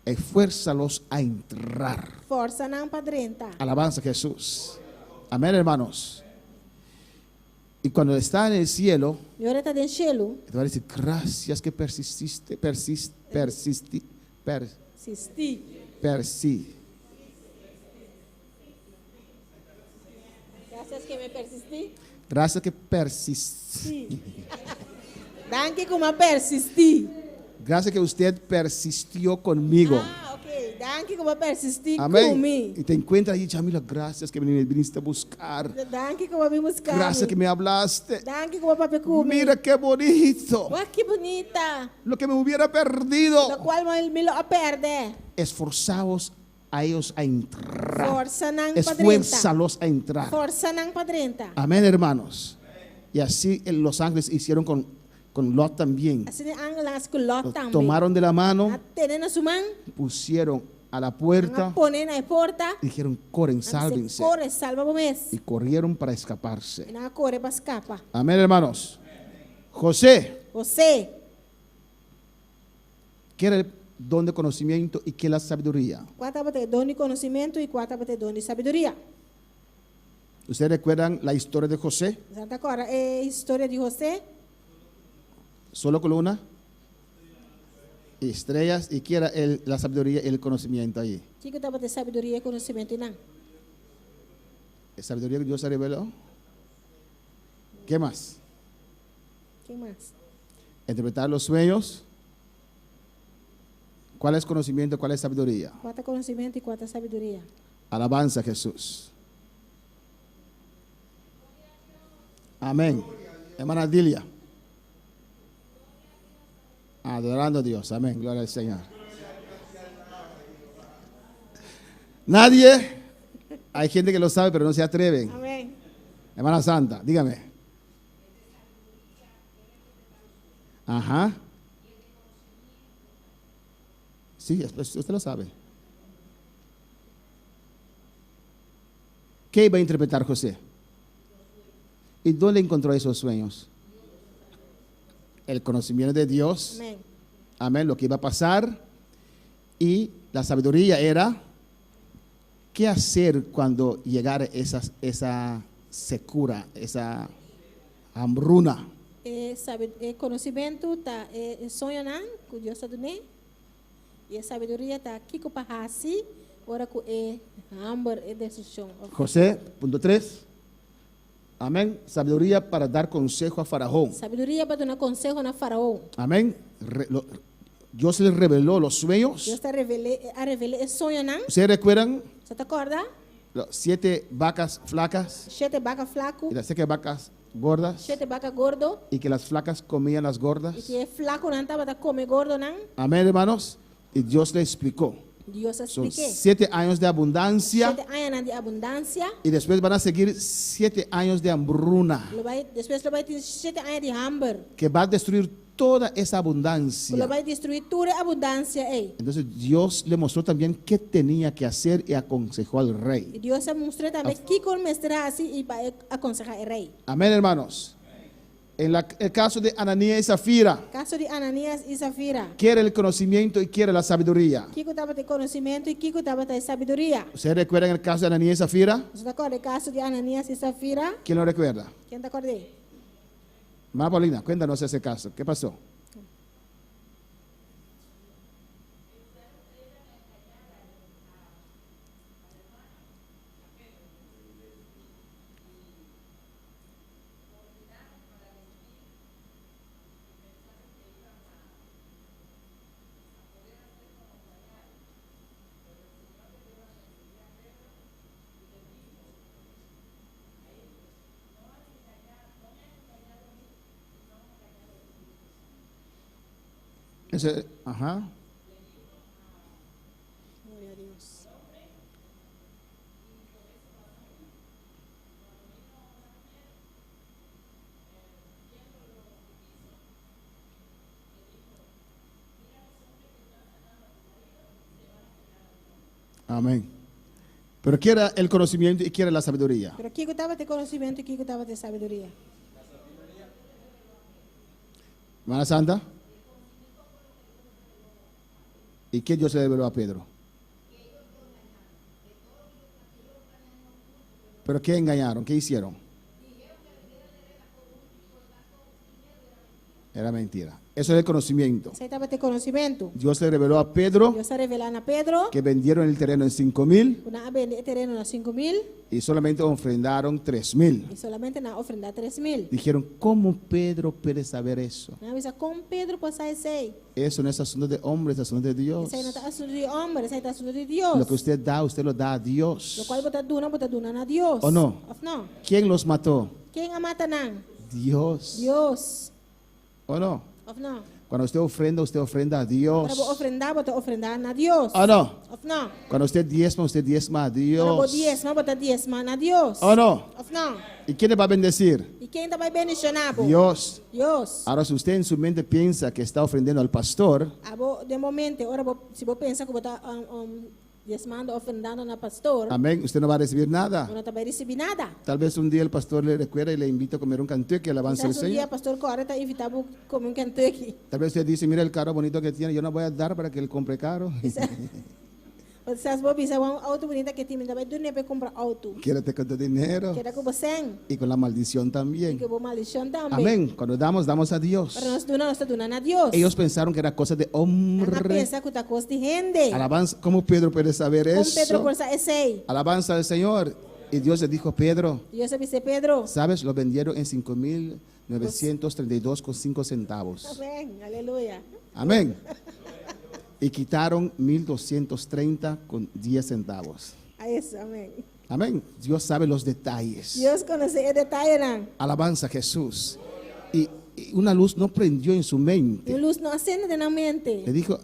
Esfuérzalos a entrar. Força não para dentro. Alabanza a Jesús. Amén, hermanos. Y cuando está en el cielo, E agora está dentro do gelo, te va a decir, gracias que persististe, assisti. Graças que me persisti. gracias que persististe. Sim. Danke como persisti. Gracias que usted persistió conmigo. Ah, ok. Danke como persisti Amén. comigo. Y te encuentras ahí, Jamila, gracias que me viniste a buscar. Danke como me buscar. Gracias que me hablaste. Danke como papai comigo. Mira qué bonito. Olha que bonita. Lo que me hubiera perdido. No qual me lo perde. Esforzaos a ellos a entrar. Força não para dentro. Esfuérzalos a entrar. Força não para dentro. Amén, hermanos. Y así los ángeles hicieron con Lot también. Assim angelas com Lot Lo também. tomaron de la mano, Atenen na sua mão. pusieron a la puerta Ponen na porta. y dijeron, corren, sálvense. Corre, salva o mês. Y corrieron para escaparse. E não corre para escapar. Amén, hermanos. José, Você, ¿qué era el don de conocimiento y qué la sabiduría? qual estava ter dom de conhecimento e qual estava ter dom de sabedoria? ¿Ustedes recuerdan la historia de José? Exato agora, é a história de José. Solo columna, estrellas, y qué era la sabiduría y el conocimiento ahí. O que estava ter sabedoria e conhecimento e não? La sabiduría que Dios se reveló. ¿Qué más? Quem mais? Interpretar los sueños. ¿Cuál es conocimiento? ¿Cuál es sabiduría? Qual é conhecimento e qual é sabedoria? Alabanza a Jesús. Amén. Hermana Dilia. Adorando a Dios. Amén. Gloria al Señor. Nadie. Hay gente que lo sabe, pero no se atreven. Amém. Hermana Santa, dígame. Ajá. Sí, usted lo sabe. ¿Qué iba a interpretar José? ¿Y dónde encontró esos sueños? El conocimiento de Dios. Amém. Amén, lo que iba a pasar. Y la sabiduría era qué hacer cuando llegara esa secura, esa hambruna. Conhecimento tá sonho não, com Deus está dando. E a sabedoria tá aqui com parasi, ora com hambre e destruição. José, punto 3. Amén. Sabiduría para dar consejo a Faraón. Sabedoria para dar consejo na faraó. Amén. Dios le reveló los sueños. Deus está revelando esse sonho não. ¿Ustedes recuerdan Você te acorda? las 7 vacas flacas 7 vacas flaco, y las 7 vacas gordas? 7 vacas gordo, Y que las flacas comían las e gordas. que é flaco não estava a comer gordo não. Amén, hermanos. Y Dios le explicó. Deus Son expliquei. 7 años de abundancia 7 anos de abundância. y después van a seguir 7 años de hambruna Depois vai ter 7 anos de hambre. que va a destruir toda esa Kung abundancia. vai destruir toda a abundância aí. Entonces Dios le mostró también qué tenía que hacer y aconsejó al E rey. Deus mostrou também que começará assim e vai aconselhar o rei. Amén, hermanos. En el caso de Ananías y Zafira, Caso de Ananias e Safira. quiere el conocimiento y quiere la sabiduría. Kiko estava de conhecimento e Kiko estava de sabedoria. ¿Ustedes recuerdan el caso de Ananías y Zafira? Você está acordado? Caso de Ananias e Safira. ¿Quién lo recuerda? Quem está acordado? Hermana Paulina, cuéntanos ese caso. ¿Qué pasó? Ajá. Glória a Deus. Amén. Pero quiere el conocimiento y quiere la sabiduría. Pero Kiko estava de conhecimento e Kiko estava de sabedoria. Hermana Santa. ¿Y qué Dios le reveló a Pedro? ¿Pero qué engañaron? ¿Qué hicieron? Era mentira. Eso es el conocimiento. Você estava de conhecimento. Dios le reveló a Pedro Deus está revelando a Pedro. que vendieron el terreno en 5,000 Una vende terreno na 5,000 y solamente ofrendaron 3,000. e solamente na ofrenda 3,000. Dijeron, ¿cómo Pedro puede saber eso? Na avisa como Pedro pode sair sei. Eso no es asunto de hombres, es asunto de Dios. Isso aí não está assunto de homem, isso aí está assunto de Deus. Lo que usted da, usted lo da a Lo Dios. qual bota duna na Deus. ¿O no? Of não? ¿Quién los mató? Quem a mata não? Dios. Deus. ¿O no? Of não? Cuando usted ofrenda a Para Dios. bota ofrendar na Deus. ¿O no? Of não? Cuando usted diezma a Para Dios. bota diezma na Deus. ¿O no? Of não? ¿Y quién le va a bendecir? E quem vai bendicionar? Dios. Deus. Ahora, si usted en su mente piensa que está ofrendando al pastor, De momento, ora se você pensa que bota diezmando, ofrendando na pastor, amén, usted no va a recibir nada. não vai receber nada. Tal vez un día el pastor le recuerda y le invita a comer un cantuque, alabanza al Quizás un día Señor. pastor Cora está invitado a comer un Kentucky. Tal vez usted dice, mira el carro bonito que tiene, yo no voy a dar para que él compre caro. Quizás vos bisa um auto bonita que tem, vai dormir para comprar auto. Quédate con tu dinero Queda com você y con la maldición e también. que vou maldição também. Amén. Cuando damos a Dios. Para nós está donando a Deus. Ellos pensaron que era cosa de Não hombre. pensa que está coisa de gente. Alabanza, ¿cómo Pedro puede saber Como Pedro eso? por esse. Alabanza al Señor. Y Dios le dijo, Pedro, Deus disse Pedro. ¿sabes? Lo vendieron en 5,932,5 centavos. Amém. Aleluia. Amén. Y quitaron 1,230,10 centavos. A isso, amém. Amén. Dios sabe los detalles. Deus conhece o detalhe, não. Alabanza a Jesús. Y una luz no prendió en su E mente. luz não acende na mente. Le dijo,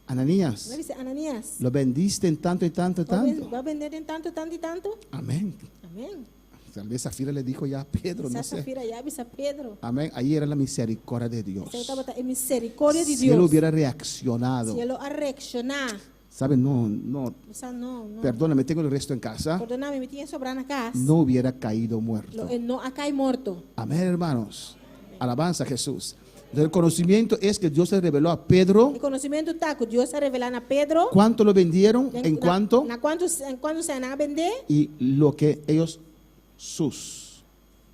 Ananías, Não disse Ananias. lo vendiste en tanto y tanto y tanto. Vai vender em tanto, tanto e tanto? Amén. Amém. Tal vez Zafira le dijo ya a Pedro, no Essa sé. feira já avisa Pedro. Amén. Ahí era la misericordia de Dios. Isso aí estava a misericórdia de Si él Deus. hubiera reaccionado, Se ele a reaccionar, ¿sabe? No, esa não. perdóname, tengo el resto en casa. Perdóname, me tinha sobrar na casa. No hubiera caído muerto. Ele não acá é morto. Amén, hermanos. Alabanza a Jesús. El conocimiento es que Dios le reveló a Pedro. O conhecimento está que Deus está revelando a Pedro. ¿Cuánto lo vendieron? ¿En cuánto? Em quanto se a vender, Y lo que ellos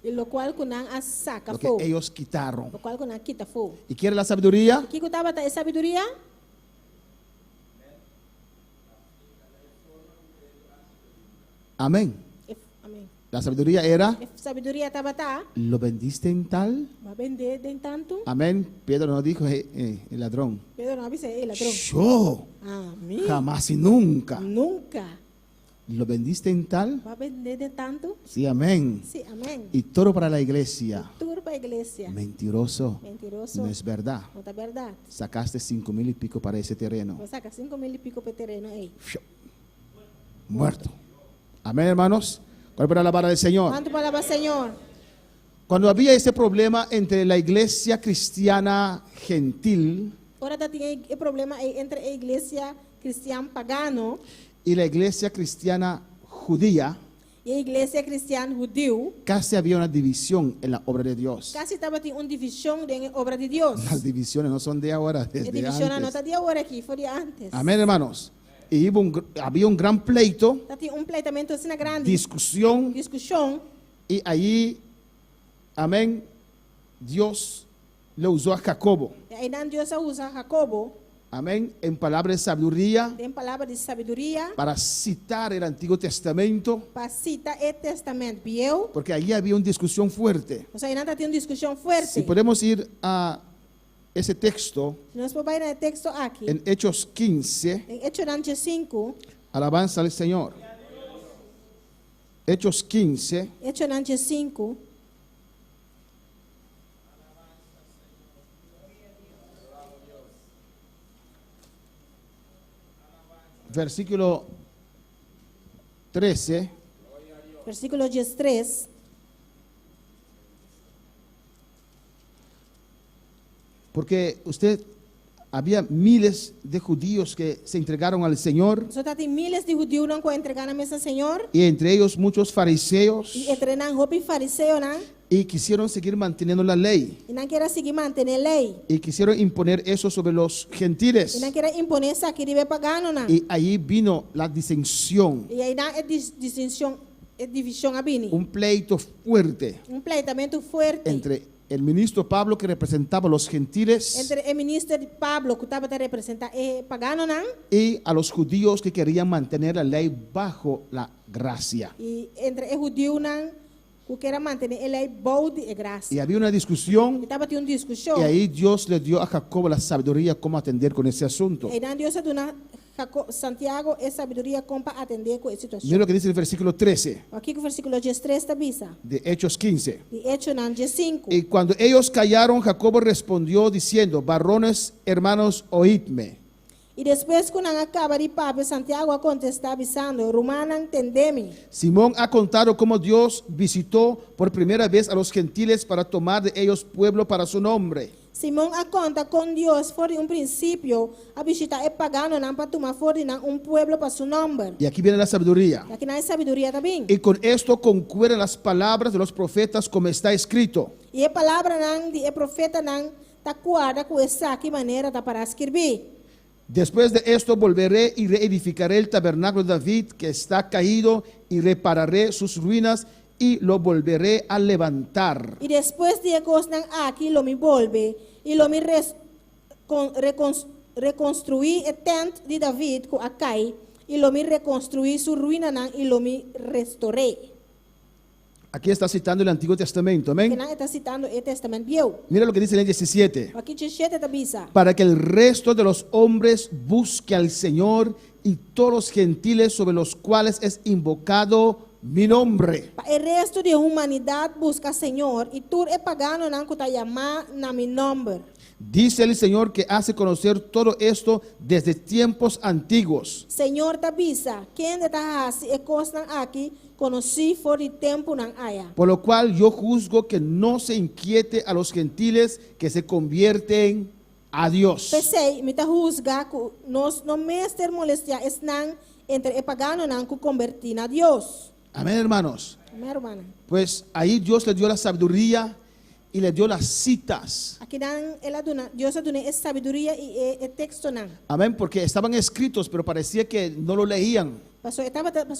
e lo qual que não a saca lo que fogo. ellos quitaron. Lo qual que não quita fogo. ¿Y quiere la sabiduría? O que estava a sabedoria? Amén. Amém. La sabiduría era, Sabedoria estava ¿lo vendiste en tal? vai vender de tanto. Amén. Pedro no dijo, el ladrón. Pedro não avisa ele, ladrão. Yo, Amém. jamás y nunca. Nunca. ¿Lo vendiste en tal? Vai vender de tanto? Sí, amén. Sim, amém. Y todo para la iglesia. Tudo para a igreja. Mentiroso. Mentiroso. No es verdad. Não está verdade. Sacaste 5,000 y pico para ese terreno. Vai sacar 5,000 e pico para terreno aí. Muerto. Amén, hermanos. ¿Cuál para la vara del Señor? Quanto palavra, Senhor? Cuando había ese problema entre la iglesia cristiana gentil Ora dat tinha o problema entre a igreja cristã pagano y la iglesia cristiana judía, e a igreja cristã judeu, casi había una división en la obra de Dios. casi estava tinha uma divisão na obra de Deus. Las divisiones no son de ahora, A desde divisão não antes. está de agora aqui, foi de antes. Amén, hermanos. Y había un gran pleito, Tinha completamente assim na grande discusión, discussão. y allí, amén, Dios le usó a Jacobo, E aí Deus usa Jacobo, amén, en palabras de sabiduría tem palavra de sabedoria, para citar el Antiguo Testamento, para citar o Testamento Velho. porque allí había una discusión fuerte. Ou seja, ainda tem uma discussão forte. Si podemos ir a ese texto Se nós podemos ir no texto aqui, en Hechos 15, em Hechos 5, alabanza al Señor. Hechos 15, Hechos 5, versículo 13. versículo 13. Porque había miles de judíos que se entregaron al Señor, Só tem milhares de judeus não entregar na mesa Senhor. y entre ellos muchos fariseos, E entre não roupa fariseu não. y quisieron seguir manteniendo la lei, E não quer seguir manter a lei. y quisieron imponer eso sobre los gentiles. E não quer impor isso aqui de pagano não. Y ahí vino la disensión, E aí não é distinção, é divisão a bini. un pleito fuerte Completamente forte. entre el ministro Pablo, que representaba a los gentiles, Entre o ministro de Pablo, que estava a representar pagano não. y a los judíos que querían mantener la ley bajo la gracia. E entre o judeu não, que quer manter a lei boa de graça. Y había una discusión, Estava tendo uma discussão. y ahí Dios le dio a Jacobo la sabiduría cómo atender con ese asunto. E aí Deus deu Santiago e sabedoria como para atender com essa situação. Mira lo que dice el versículo 13 Aqui que o versículo 13 está bisa. de Hechos 15. De Hechos 5. Y cuando ellos callaron, Jacobo respondió diciendo: varones, hermanos, oídme. E depois, quando acaba de papo, Santiago a contestar avisando, Romana, entendeme. Simón ha contado cómo Dios visitó por primera vez a los gentiles para tomar de ellos pueblo para su nombre. Simão a conta com Deus foi um princípio a visitar e pagano não para tomar fora um pueblo para seu nome. Y aquí viene la sabiduría. Aqui não é sabedoria também. Y con esto concuerdan las palabras de los profetas como está escrito. E a palavra não de profeta não está guarda com essa aqui maneira tá para escrever. Después de esto volveré y reedificaré el tabernáculo de David que está caído y repararé sus ruinas y lo volveré a levantar. E depois de gostam aqui, lo me volve e lo me reconstruir o templo de David que acai e lo me reconstruir sua ruína não e lo me restaurei. Aquí está citando el Antiguo Testamento, Que amén. não está citando o Testamento Velho. Mira lo que dice en el 17. Aqui 17 está bisa. Para que el resto de los hombres busque al Señor y todos los gentiles sobre los cuales es invocado mi nombre. O resto da humanidade busca Senhor e tudo é pagano não que está chamar na meu nome. Dice el Señor que hace conocer todo esto desde tiempos antiguos. Senhor está bisa. Quem está assim e costam aqui conheci por o tempo não haya. Por lo cual yo juzgo que no se inquiete a los gentiles que se convierten a Dios. Pensei, me está juzga que nós não mestre molestia estão entre o pagano não que convertir a Deus. Amén, hermanos. Minha irmã. Pues ahí Dios le dio la sabiduría y le dio las citas. Aqui não ela dona, Deus dona essa sabedoria e texto não. Amén, porque estaban escritos, pero parecía que no lo leían. Pastor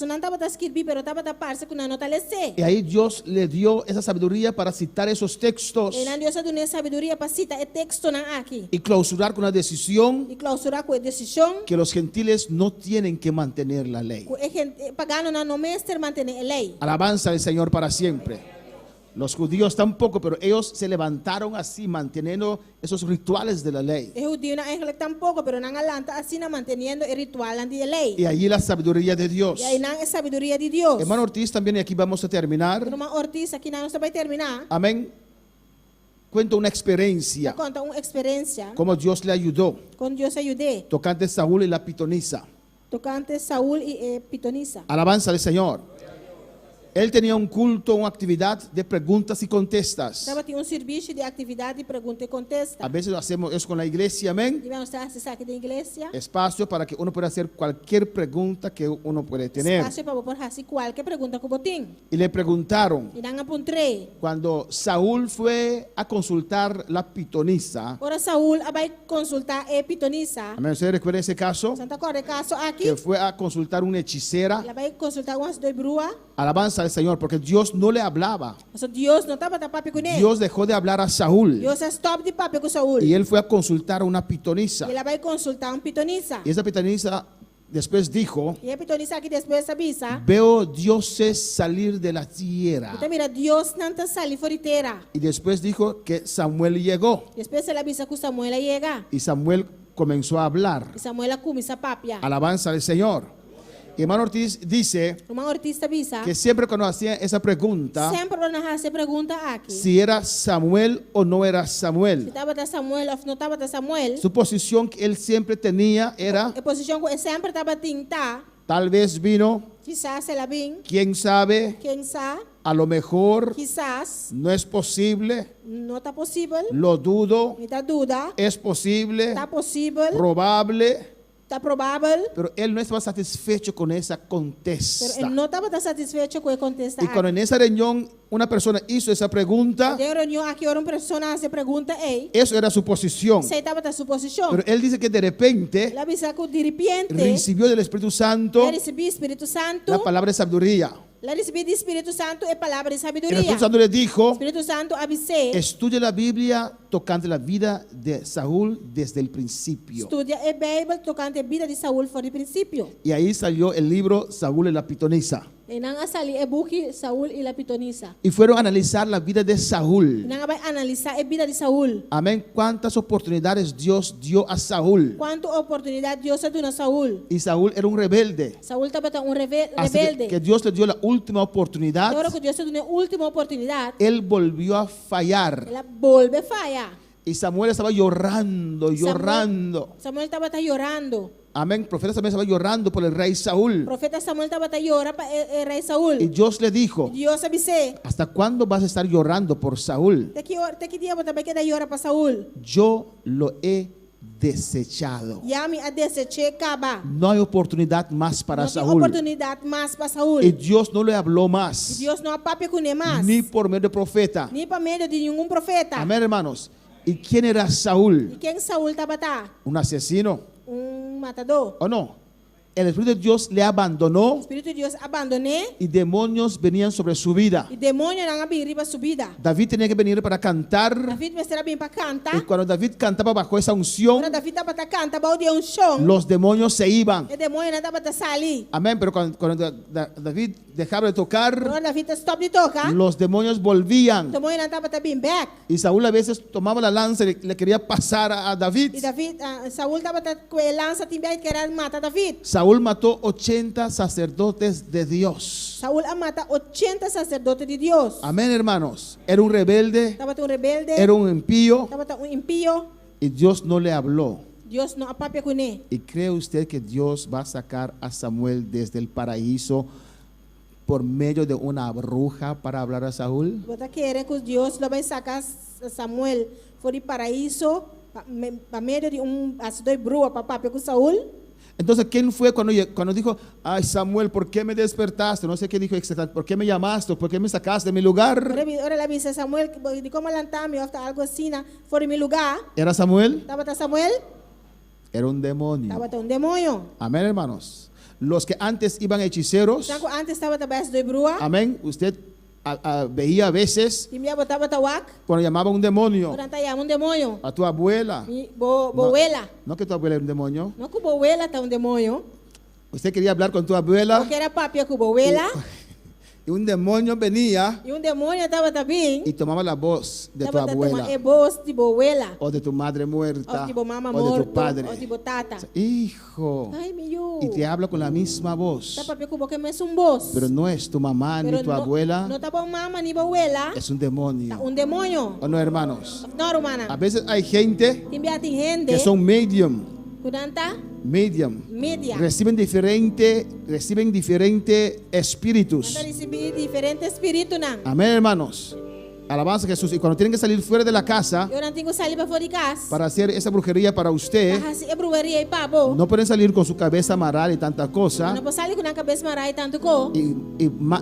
não estava escrito, pero estava parece que não está lese. Y ahí Dios le dio esa sabiduría para citar esos textos E não Deus dona sabedoria para citar o texto não aqui. y clausurar con una decisión E clausurar com a decisão que los gentiles no tienen que mantener la ley. que pagano não mestre manter a lei. Alabanza al Señor para siempre. Los judíos tampoco, pero ellos se levantaron así, manteniendo esos rituales de la ley. O judeu não é tampouco, pero não alanta assim manteniendo o ritual da lei. Y allí la sabiduría de Dios. E aí não é sabedoria de Deus. Hermano Ortiz, también y aquí vamos a terminar. Irmã Ortiz, aqui não vai terminar. Amén. Cuento una experiencia, Conta uma experiência cómo Dios le ayudó, com Deus ajudei. tocante Saúl y la pitonisa. Tocante Saúl e Pitonisa. Alabanza al Señor. Él tenía un culto, una actividad de preguntas y contestas. Estava tinha serviço de atividade de pergunta e contesta. A veces hacemos eso con la iglesia, amén. Tivemos essa aqui da igreja. Espacio para que uno pueda hacer cualquier pregunta que uno puede tener. Espaço para por fazer qualquer pergunta que botim. Y le preguntaron, E não apontrei. cuando Saúl fue a consultar la pitonisa, Ora Saúl vai consultar a pitonisa. amén, ¿ustedes recuerdan ese caso? Santa Corre caso aqui. Que fue a consultar una hechicera. Ela vai consultar umas dois brua. Alabanza al Señor, porque Dios no le hablaba. Mas Deus não estava a papo com ele. Dios dejó de hablar a Saúl. Deus é stop de papo com Saúl. Y él fue a consultar a una pitonisa. E ela vai consultar pitonisa. Y esa pitonisa después dijo, E a pitonisa aqui depois avisa. veo dioses salir de la tierra. Então mira, Deus não está saindo fora terra. Y después dijo que Samuel llegó. Depois ela avisa que Samuel chega. Y Samuel comenzó a hablar. E Samuel começa a papia. Alabanza al Señor. Y hermano Ortiz dice Uma artista avisa. que siempre cuando hacía esa pregunta, Sempre quando se pergunta aqui. si era Samuel o no era Se Samuel, estava da Samuel ou não estava da Samuel. su posición que él siempre tenía era, A posição que sempre estava tinta. tal vez vino, Quizás ela vem. quién sabe, Quem sabe? a lo mejor, Quizás. no es posible, Não está possível. lo dudo, Me dá dúvida. es posible, Está possível. probable, Está provável. pero él no estaba satisfecho con esa Pero contesta. ele não estava satisfeito com a contesta. Y cuando en esa reunión una persona hizo esa pregunta, Tem reunião aqui, uma pessoa se pergunta, ei, eso era su posición. você estava da sua posição? Pero él dice que de repente Ela avisa que de repente, recibió del Espíritu Santo ela recebeu Espírito Santo. la palabra de sabiduría. Ela recebeu do Espírito Santo a palavra de El sabedoria. Espíritu Santo le dijo, Espírito Santo avisei. estudia la Biblia tocante la vida de Saúl desde el principio. Estudia a Bíblia tocante a vida de Saúl fora do princípio. Y ahí salió el libro Saúl y la pitonisa. E não sali a book Saúl e a pitonisa. Y fueron a analizar la vida de Saúl. Não vai analisar a vida de Saúl. Amén. ¿Cuántas oportunidades Dios dio a Saúl? Quanta oportunidade Deus deu a Saúl. Y Saúl era un rebelde. Saúl estava Así rebelde. que Dios le dio la última oportunidad. Agora que Deus deu a última oportunidade, Él volvió a fallar. ela volve a falhar. Y Samuel estaba llorando, llorando. Samuel estava chorando. Amén. El profeta Samuel estaba llorando por el rey O Saúl. profeta Samuel estava chorando para o rei Saúl. Y Dios le dijo, Deus avisei. ¿hasta cuándo vas a estar llorando por Saúl? Até que dia você vai querer chorar para Saúl? Yo lo he desechado. E a minha desechei acaba. No hay oportunidad más para Não tem Saúl. oportunidade mais para Saúl. Y Dios no le habló E más, Deus não apape com ele mais. ni por medio de profeta. Nem para meio de nenhum profeta. Amén, hermanos. ¿Y quién era Saúl? E quem Saúl estava tá? ¿Un asesino? Matador. ¿O no? El Espíritu de Dios le abandonó O Espírito de Deus abandonou. y demonios venían sobre su vida. E demônio não abriu para subida. David tenía que venir para cantar. David vai ser bem para cantar. Y cuando David cantaba bajo esa unción, Quando David estava para cantar, bao de chão. los demonios se iban. E demônio não estava para sair. Amén. Pero cuando David dejaba de tocar, Quando David stop de tocar, los demonios volvían. demônio não estava para vir back. Y Saúl a veces tomaba la lanza y le quería pasar a David. E David, Saúl estava com a lança também que era matar David. Saúl mató 80 sacerdotes de Dios. Saúl a matar 80 sacerdotes de Deus. Amén, hermanos. Era un rebelde, Estava um rebelde. era un impío Estava um impío. y Dios no le habló. Deus não apapia com ele. ¿Y cree usted que Dios va a sacar a Samuel desde el paraíso por medio de una bruja para hablar a Saúl? Você quer que Deus vai sacar Samuel fora do paraíso para meio de as dois bruas para papia com Saúl? Entonces, ¿quién fue cuando dijo, ay Samuel, ¿por qué me despertaste? No sé qué dijo exactamente, ¿por qué me llamaste? ¿Por qué me sacaste de mi lugar? Ahora ela disse Samuel, de como lantar-me ou algo assim, fora do meu lugar. ¿Era Samuel? Estava Samuel? Era un demonio. Estava um demônio. Amén, hermanos. Los que antes iban hechiceros, Então, antes estava também as dois bruas. amén, usted veía a veces E minha botava tawak. cuando llamaba a un demonio, Durante aí demônio. a tu abuela, Boela. no que tu abuela era un demonio, Não que boela tá demônio. usted quería hablar con tu abuela Porque era papia com boela. y un demonio venía E demônio estava também. y tomaba la voz de tu Estava abuela tomando voz de boela. o de tu madre muerta Ou de mama o de tu morto. padre. Ou de tata. Hijo, Ai, meu. y te habla con la misma Tá voz, papia com boca mesmo voz. pero no es tu mamá ni tu abuela, Não tá bom mama ni boela. es un Tá demonio. demônio. ¿O no, hermanos? Não, A romana. veces hay gente Timbiati gente. que son medium, Kudanta. medium. Media. Reciben diferentes espíritus. Nós recebemos diferentes espíritos. Amén, hermanos. Alabanza a Jesús. Y cuando tienen que salir fuera de la casa Eu não tenho que sair para fora de casa. para hacer esa brujería para usted, Para fazer bruxaria e pabo. no pueden salir con su cabeza amarrada y tanta cosa. Não posso sair com a cabeça marada e tanto co. Y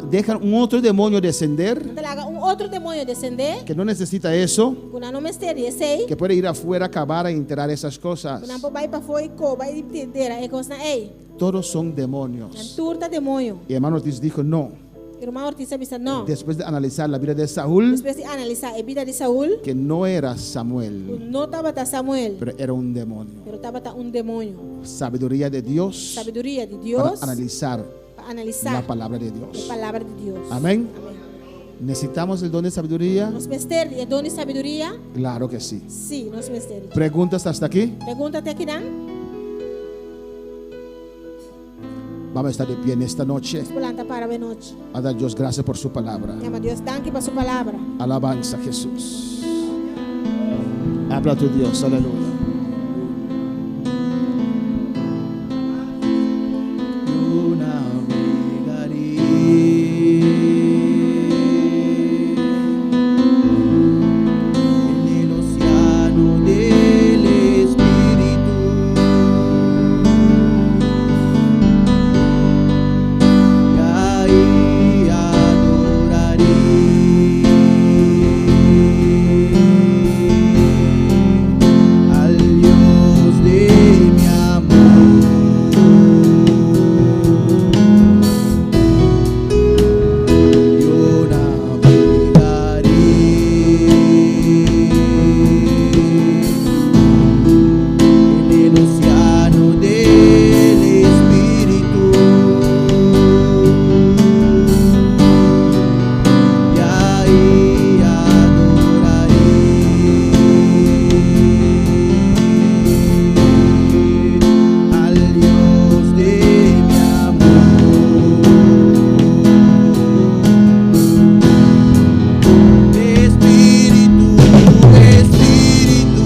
dejan un otro demonio descender Talaga outro demônio descender. que no necesita eso, Kuna não misterio sei. que puede ir afuera a acabar e enterar esas cosas. Kuna po vai para fora e co, vai entender e coisa ei. Todos son demonios. Turta demônio. Y hermano Ortiz dijo no. Irmão Ortiz disse não. Después de analizar la vida de Saúl, Depois de analisar a vida de Saúl, que no era Samuel, não estava Samuel, pero era un demonio. pero estava demônio. Sabiduría de Dios Sabedoria de para Deus analizar para analisar la palabra de a Dios. palavra de Deus. Amén. Amém. ¿Necesitamos el don de sabiduría? Nos misterio e dom de sabedoria? Claro que sí. Sim, nos misterio. ¿Preguntas hasta aquí? Pergunta-te aqui, Dan. Vamos a estar de pie en esta noche. Planta para a noite. A dar Dios gracias por su palabra. Llama a Deus, danke para sua palavra. Alabanza a Jesús. Habla tu Dios, aleluya. Yo navegaré en el océano del Espíritu, y ahí adoraré al Dios de mi amor. Yo navegaré en el océano del Espíritu, y ahí adoraré al Dios de mi amor. Espíritu, Espíritu,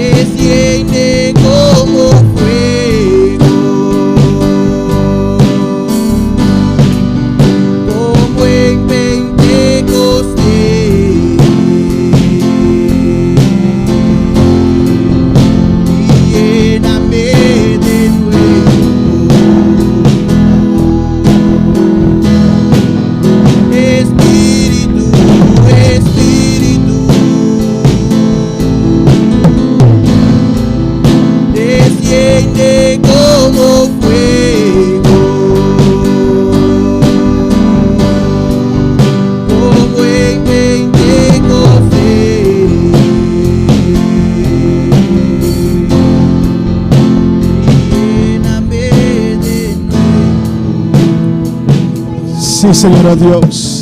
desciende como fuego, como en Pentecostés, y lléname de nuevo. Espíritu, Espíritu, desciende como fuego, como en Pentecostés, y lléname de nuevo. Sí, Señor Dios.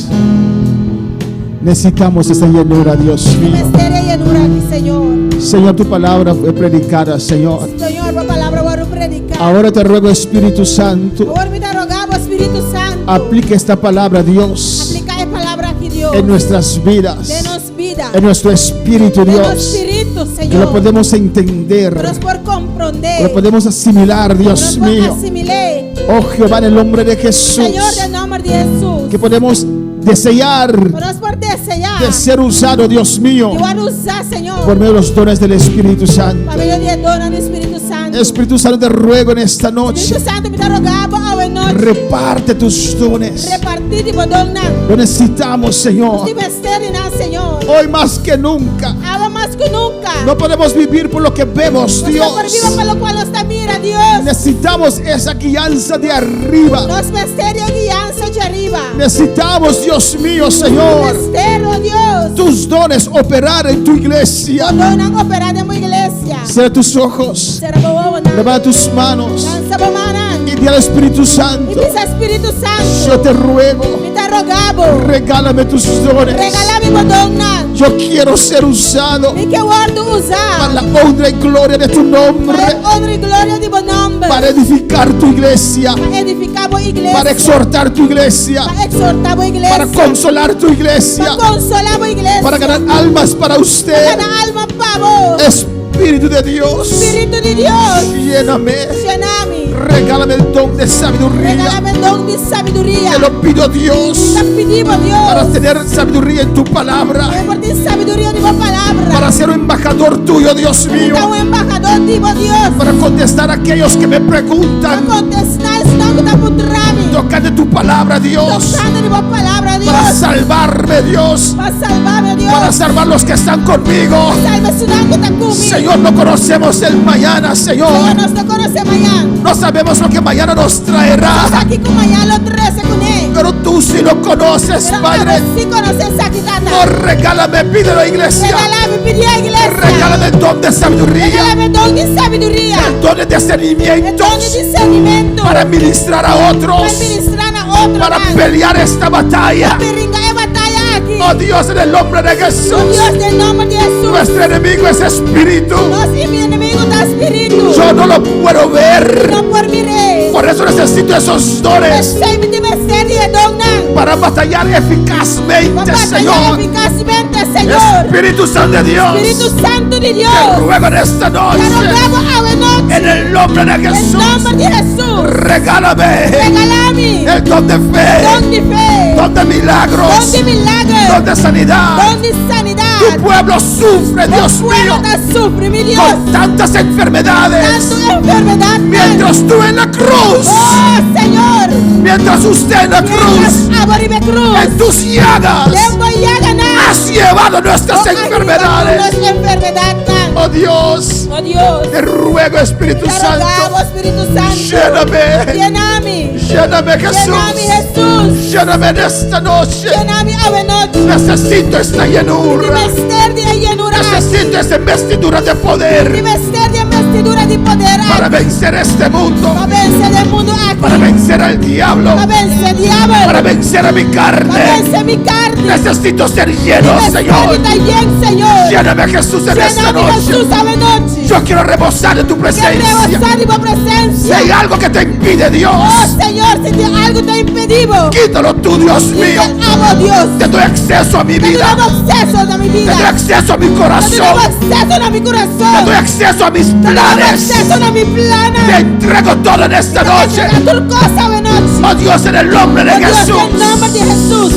Necesitamos esa llenura, Dios mío. Misterio e llenura aqui, Senhor. Señor, tu palabra fue predicada, Señor. Senhor, a palavra eu vou predicar. Ahora te ruego, Espíritu Santo, Agora me dá rogar o Espírito Santo. aplique esta palabra, Dios, Aplicar a palavra aqui, Deus. en nuestras vidas, Denos vida. en nuestro espíritu, Denos Dios, Espírito, que Senhor. lo podemos entender, Para nós por compreender. que lo podemos asimilar, Para Dios nós por mío. assimilar. Oh Jehová, en el nombre de Jesús, Senhor, em nome de Jesus. que podemos desear Para nós por desejar. de ser usado, Dios mío, Eu quero usar, Senhor. por medio de los dones del Espíritu Santo. Para meio de dona do Espírito Santo. Espíritu Santo, te ruego en esta noche, Espírito Santo me dá rogar a noite. reparte tus dones. Repartir de dona. Lo necesitamos, Señor. De misterio, Senhor. Hoy más que nunca. Ahora mais que nunca. No podemos vivir por lo que vemos, Nós Dios. não vivemos pelo qual nós está mira, Deus. Necesitamos esa guianza de arriba. Nosso mistério é guiança de arriba. Necesitamos, Dios mío, Señor, Mistério, Deus. tus dones operar en tu iglesia. Dona operada em uma igreja. Cierra tus ojos, Será boa, não. levanta tus manos Dança bomana. y dile al Espíritu E Santo, diz Espírito yo Santo. te ruego, Me dá rogado. regálame tus dones. Regala-me dona. Yo quiero ser usado Me que eu guardo para usar. la honra y gloria de tu nombre, Para honra e glória de bom nome. para edificar tu iglesia, Para edificar a igreja. para exhortar tu iglesia, iglesia, para exhortar a iglesia, para consolar tu iglesia, para consolar a iglesia, para ganar almas para para usted. ganar alma para vos. Espíritu de Dios, Espíritu de Dios, lléname, lléname, regálame el don de sabiduría. regálame el don de sabiduría. Te lo pido, Dios, Te pedimos, para Dios, tener sabiduría en tu palabra, por ti sabiduría de tu palabra, para ser un embajador tuyo, Dios mío, para un embajador de Dios, para contestar a aquellos que me para preguntan, contestar esta que está por trami, tocando tu palabra, Dios, tocando de tu palabra, Dios, para salvarme, Dios, para salvarme, Dios, para salvar los que están conmigo. salva su nombre está conmigo. Señor, no conocemos el mañana, Señor, Señor. nos te conoce mañana. No sabemos lo que mañana nos traerá, Aquí con mañana lo 13 con él. pero tú sí lo conoces, Pero Padre. sí conoces aquí tata. Oh, regálame, pídelo, iglesia. Regálame, pide a iglesia. Regálame el don de sabiduría, Regálame don de sabiduría. el don de El discernimiento don de discernimiento. para ministrar a Para otros, ministrar a otro. para man. pelear esta batalla. Perringa de batalla aquí. Oh Dios, en el nombre de Oh Jesús, Dios, del nombre de Jesús. nuestro enemigo es espíritu. No, si mi enemigo da espíritu. Yo no lo puedo ver, No por mi rey. por eso necesito esos dones Debe ser de don. para batallar Para eficazmente, batallar Señor. eficazmente, Señor. Espíritu Santo de Dios, Espíritu Santo de Dios. te ruego en esta Te noche, rogamos a la noche. en el nombre de En Jesús, nombre de Jesús. regálame Regálame el don de fe, don de fe, don de milagros, don de milagros, don de sanidad. don de sanidad. Tu pueblo sufre, Dios El pueblo mío, te sufre, mi Dios. con tantas enfermedades, Tanto enfermedad. mientras tú en la cruz, Oh, Señor. mientras usted en la cruz, Mientras aboribe cruz. en tus llagas, Le voy a ganar. has llevado nuestras Oh, enfermedades. nuestra enfermedad. Oh Dios, Oh Dios. te ruego, Espíritu Te Santo, rogamos, Espíritu Santo. lléname, Lléname. lléname, Lléname, Jesús, Jesús. lléname en esta noche. Lléname a la noche. Necesito esta llenura, Mister de llenura. necesito esta investidura de poder Mister de investidura de poder. para vencer este mundo, Para vencer el mundo aquí. para vencer al diablo, Para vencer el diablo. para vencer a mi Para carne. vencer mi carne. Necesito ser lleno, Señor. Bien, Señor. Lléname, Jesús, en esta Lléname, noche. Jesús, a la noche. Yo quiero rebosar de tu Que presencia. rebosar de tu presencia. Si hay algo que te impide, Dios, Oh, Señor, si te algo te ha impedido. quítalo tú, Dios mío. Amo, Dios. Te doy acceso a mi Te vida. doy acceso a mi Te vida. doy acceso a mi Te doy corazón. acceso a mi corazón. Te doy acceso a mis Te doy planes. acceso a mi plan. Te entrego todo en esta noche. A tu cosa de noche. Oh Dios, en el nombre de Oh, Dios, Jesús. en nombre de Jesús.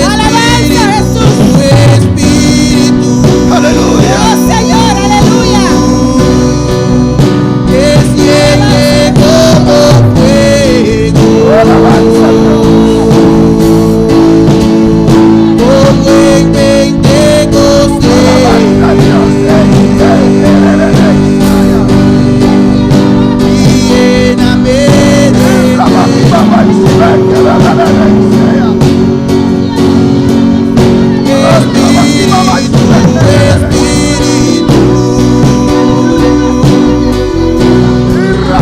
Alabanza, Jesús. Espíritu, Aleluya. Oh, Señor, aleluya. desciende como fuego, como en Pentecostés. Y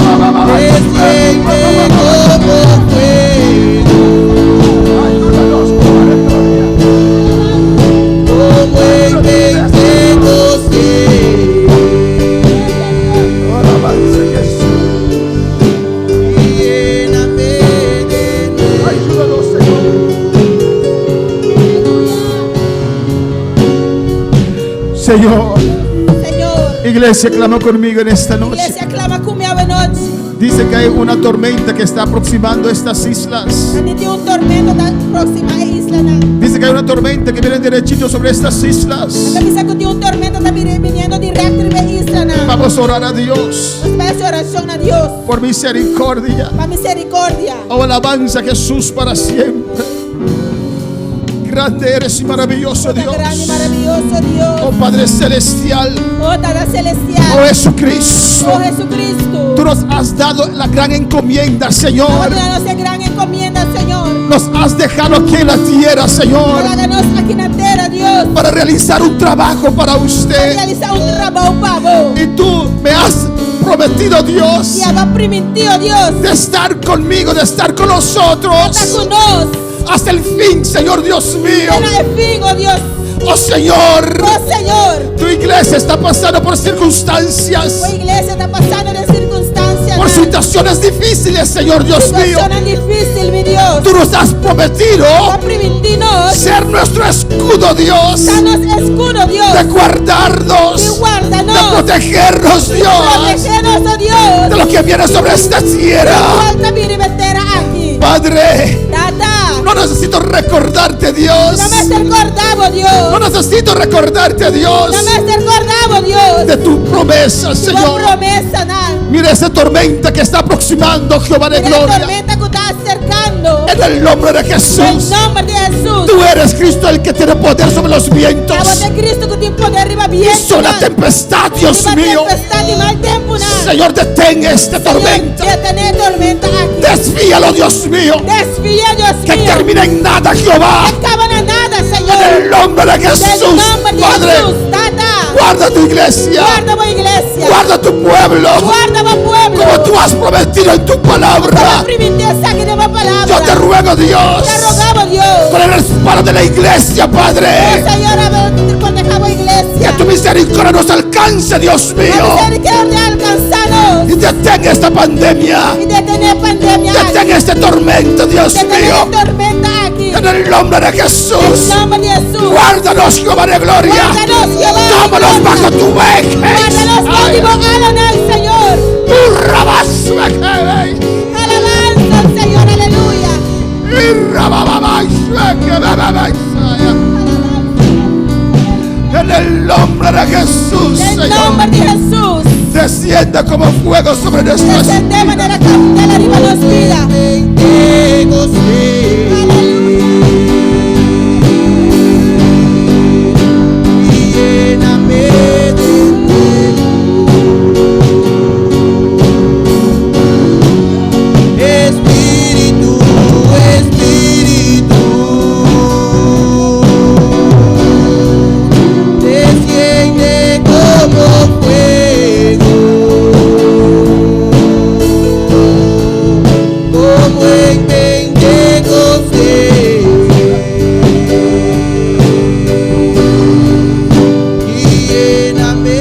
lléname de desciende como fuego, como en Pentecostés. Y lléname de Señor, Señor. iglesia, clama conmigo en esta noche. Iglesia, clama conmigo a noche. Dice que hay una tormenta que está aproximando estas islas. Tiene un tormento da próxima a isla. Dice que hay una tormenta que viene derechito sobre estas islas. Avisa que tiene un tormento está viniendo directo de isla. Vamos a orar a Dios Nos pede oración a Dios. por misericordia. Para misericordia. Oh, alabanza a Jesús para siempre. Grande eres y maravilloso Dios. Grande y maravilloso Dios. Oh Padre Celestial. Oh, Padre celestial. Oh Jesucristo. Oh, Jesucristo. Tú nos has dado la gran encomienda, Señor. Danos de gran encomienda, Señor. Nos has dejado aquí en la tierra, Señor, Háganos aquí en la tierra, Dios. para realizar un trabajo para usted. Realizar un trabajo para vos. Y tú me has prometido, Dios, Y ha prometido Dios. de estar conmigo, de estar con Está nosotros con nos. hasta el fin, Señor Dios mío. Hasta el fin, oh Dios. Oh Señor, Oh Señor. tu iglesia está pasando por circunstancias, Tu iglesia está pasando de circunstancias. situaciones difíciles, Señor Dios mío, Situaciones difíciles, mi Dios. tú nos has prometido Permitinos. ser nuestro escudo, Dios, Danos escudo, Dios. de guardarnos, Y de guárdanos. protegernos, Dios, Protégenos, oh Dios. de lo que viene sobre esta tierra. Falta mi libertad aquí. Padre, Tata. no necesito recordarte, Dios. No me has recordado, Dios. No necesito recordarte, Dios, No me has recordado, Dios. de tu promesa, Tu Señor. promesa, nada. Mira esa tormenta que está aproximando, Jehová de La gloria. tormenta que está acercando. En el nombre de En Jesús. el nombre de Jesús. Tú eres Cristo el que tiene poder sobre los vientos. La voz de Cristo que tiene poder arriba Y bien. sobre la tempestad, Dios mío. Tempestad y mal tiempo, nada. Señor, detén esta tormenta. Detener tormenta aquí. Desvíalo, Dios mío. Desvía, Dios Que mío. termine en nada, Jehová. Que acaban a nada, En Señor. el nombre de En el Jesús, nombre de Padre. Jesús. Tata. Guarda tu iglesia. Guarda mi iglesia. Guarda tu pueblo. Guarda mi pueblo. Como tú has prometido en tu Como palabra. primitiva que de mi palabra. Yo te ruego, Dios, Te rogamos, Dios. por el respaldo de la iglesia, Oh, Padre. Señor, a ver, protejamos Que iglesia. tu misericordia nos alcance, Dios La mío. misericordia alcanzanos. Y detén esta pandemia. Y detener pandemia. Detén esta tormenta, Dios Detener mío. tormenta aquí. En el nombre de En Jesús. el nombre de Jesús. Guárdanos, Jehová de gloria. Guárdanos, Jehová. Tómanos bajo tu vejez. Guárdanos bajo tu alana, Señor. Alabanza al Señor, aleluya. En el nombre de Jesús, En el Señor. nombre de Jesús. Descienda como fuego sobre nuestras Descendemos de la capital arriba nos vida. Espíritu, Espíritu, desciende como fuego, como en Pentecostés, y lléname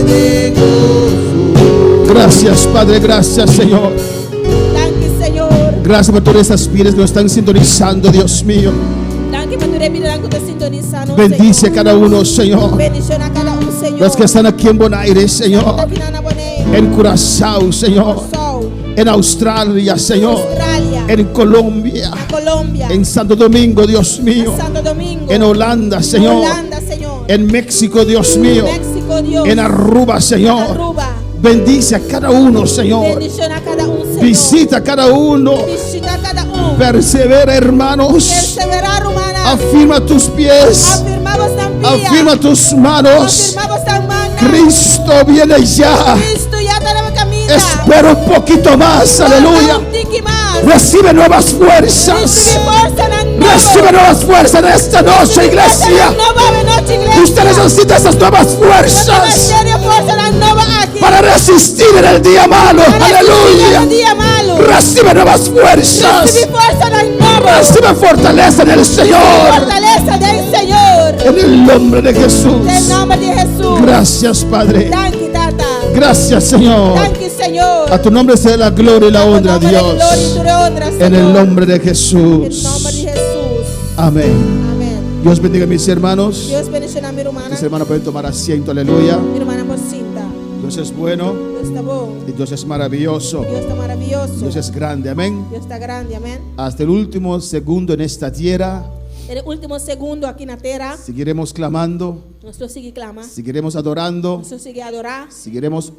de gozo. Gracias, Padre, gracias, Señor. Danke, Señor. Gracias por todas estas vidas que nos están sintonizando, Dios mío. Danke por tu vida, que te sintonizando. Bendice a cada uno, Señor. Bendición a cada uno, Señor. Los que están aquí en Bonaire, Señor. En Curazao, Señor. En Australia, Señor. Australia. En Colombia. Colombia. En Santo Domingo, Dios mío. Santo Domingo. En Holanda, Señor. Holanda, Señor. En México, Dios mío. México, Dios. En Aruba, Señor. Aruba. Bendice a cada uno, Señor. Bendición a cada uno, Señor. Visita a cada uno. Visita a cada uno. Persevera, hermanos. Perseverar, humana. Afirma tus pies. Afirmamos tan vía. Afirma tus manos. Afirmamos tan manga. Cristo viene ya. Cristo ya tenemos camino. Espera un poquito más. Aleluya. Un tiki más. Recibe nuevas fuerzas. Recibe fuerza en nuevo. Recibe nuevas fuerzas en esta noche, iglesia. Usted necesita esas nuevas fuerzas para resistir en el día malo. Aleluya. Recibe nuevas fuerzas. Recibe fortaleza en el Señor. Fortaleza del Señor. En el nombre de Jesús. En el nombre de Jesús. Gracias, Padre. Danke, Tata. Gracias, Señor. Danke, Señor. A tu nombre sea la gloria y la honra, Dios. En el nombre de En el Jesús. nombre de Jesús. Amén. Amén. Dios bendiga a mis hermanos. Dios bendiga a mi hermana. Mis hermanos pueden tomar asiento, aleluya. Mi hermana por cinta. Dios es bueno Dios está bueno. y Dios es maravilloso. Dios está maravilloso. Dios es grande, amén. Dios está grande, amén. Hasta el último segundo en esta tierra En el último segundo aquí en la tierra, seguiremos clamando, nosotros sigue clama, seguiremos adorando, nosotros sigue adorar, seguiremos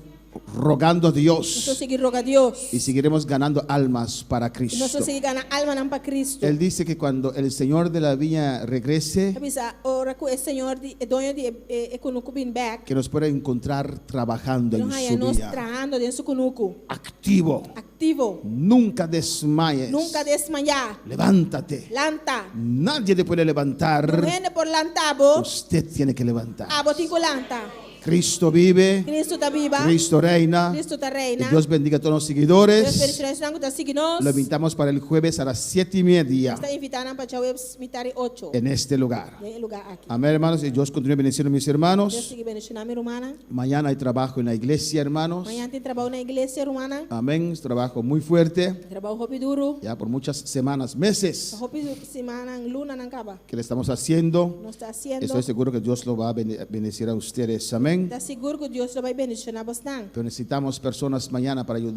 rogando a Dios nosotros sigue rogar a Dios, y seguiremos ganando almas para Cristo. nosotros sigue ganar alma para Cristo. Él dice que cuando el Señor de la viña regrese, Bisa ora ku el Señor di doño di kunuku bin back. que nos pueda encontrar trabajando en Nos su haya nos vida. trabajando en su kunuku. Activo, Activo, nunca desmayes. nunca desmayar. Levántate. Lanta. Nadie te puede levantar. Gente por lantabo, Usted tiene que levantar. abo tico lanta. Cristo vive, Cristo está viva. Cristo reina. Cristo está Y reina. Dios bendiga a todos los Deus seguidores. bendiga os seguidores. Lo invitamos para el jueves a las 7:30 Está invitando para o mitari 8. en este lugar. Em lugar aqui. Amén, hermanos. Y Dios continúe bendiciendo a mis Deus hermanos. siga bendicionando a minha irmã. Mañana hay trabajo en la iglesia, hermanos. Amanhã tem trabalho na igreja, irmã. Amén. Es trabajo muy fuerte. Trabalho roupa duro. Ya por muchas semanas, meses Roupa semana, luna, não acaba. que le estamos haciendo. Nós está haciendo. Estoy seguro que Dios lo va a bendecir a ustedes. Amén. Está seguro que Deus vai bendicionar bastante. Pero necesitamos personas mañana para ayudar.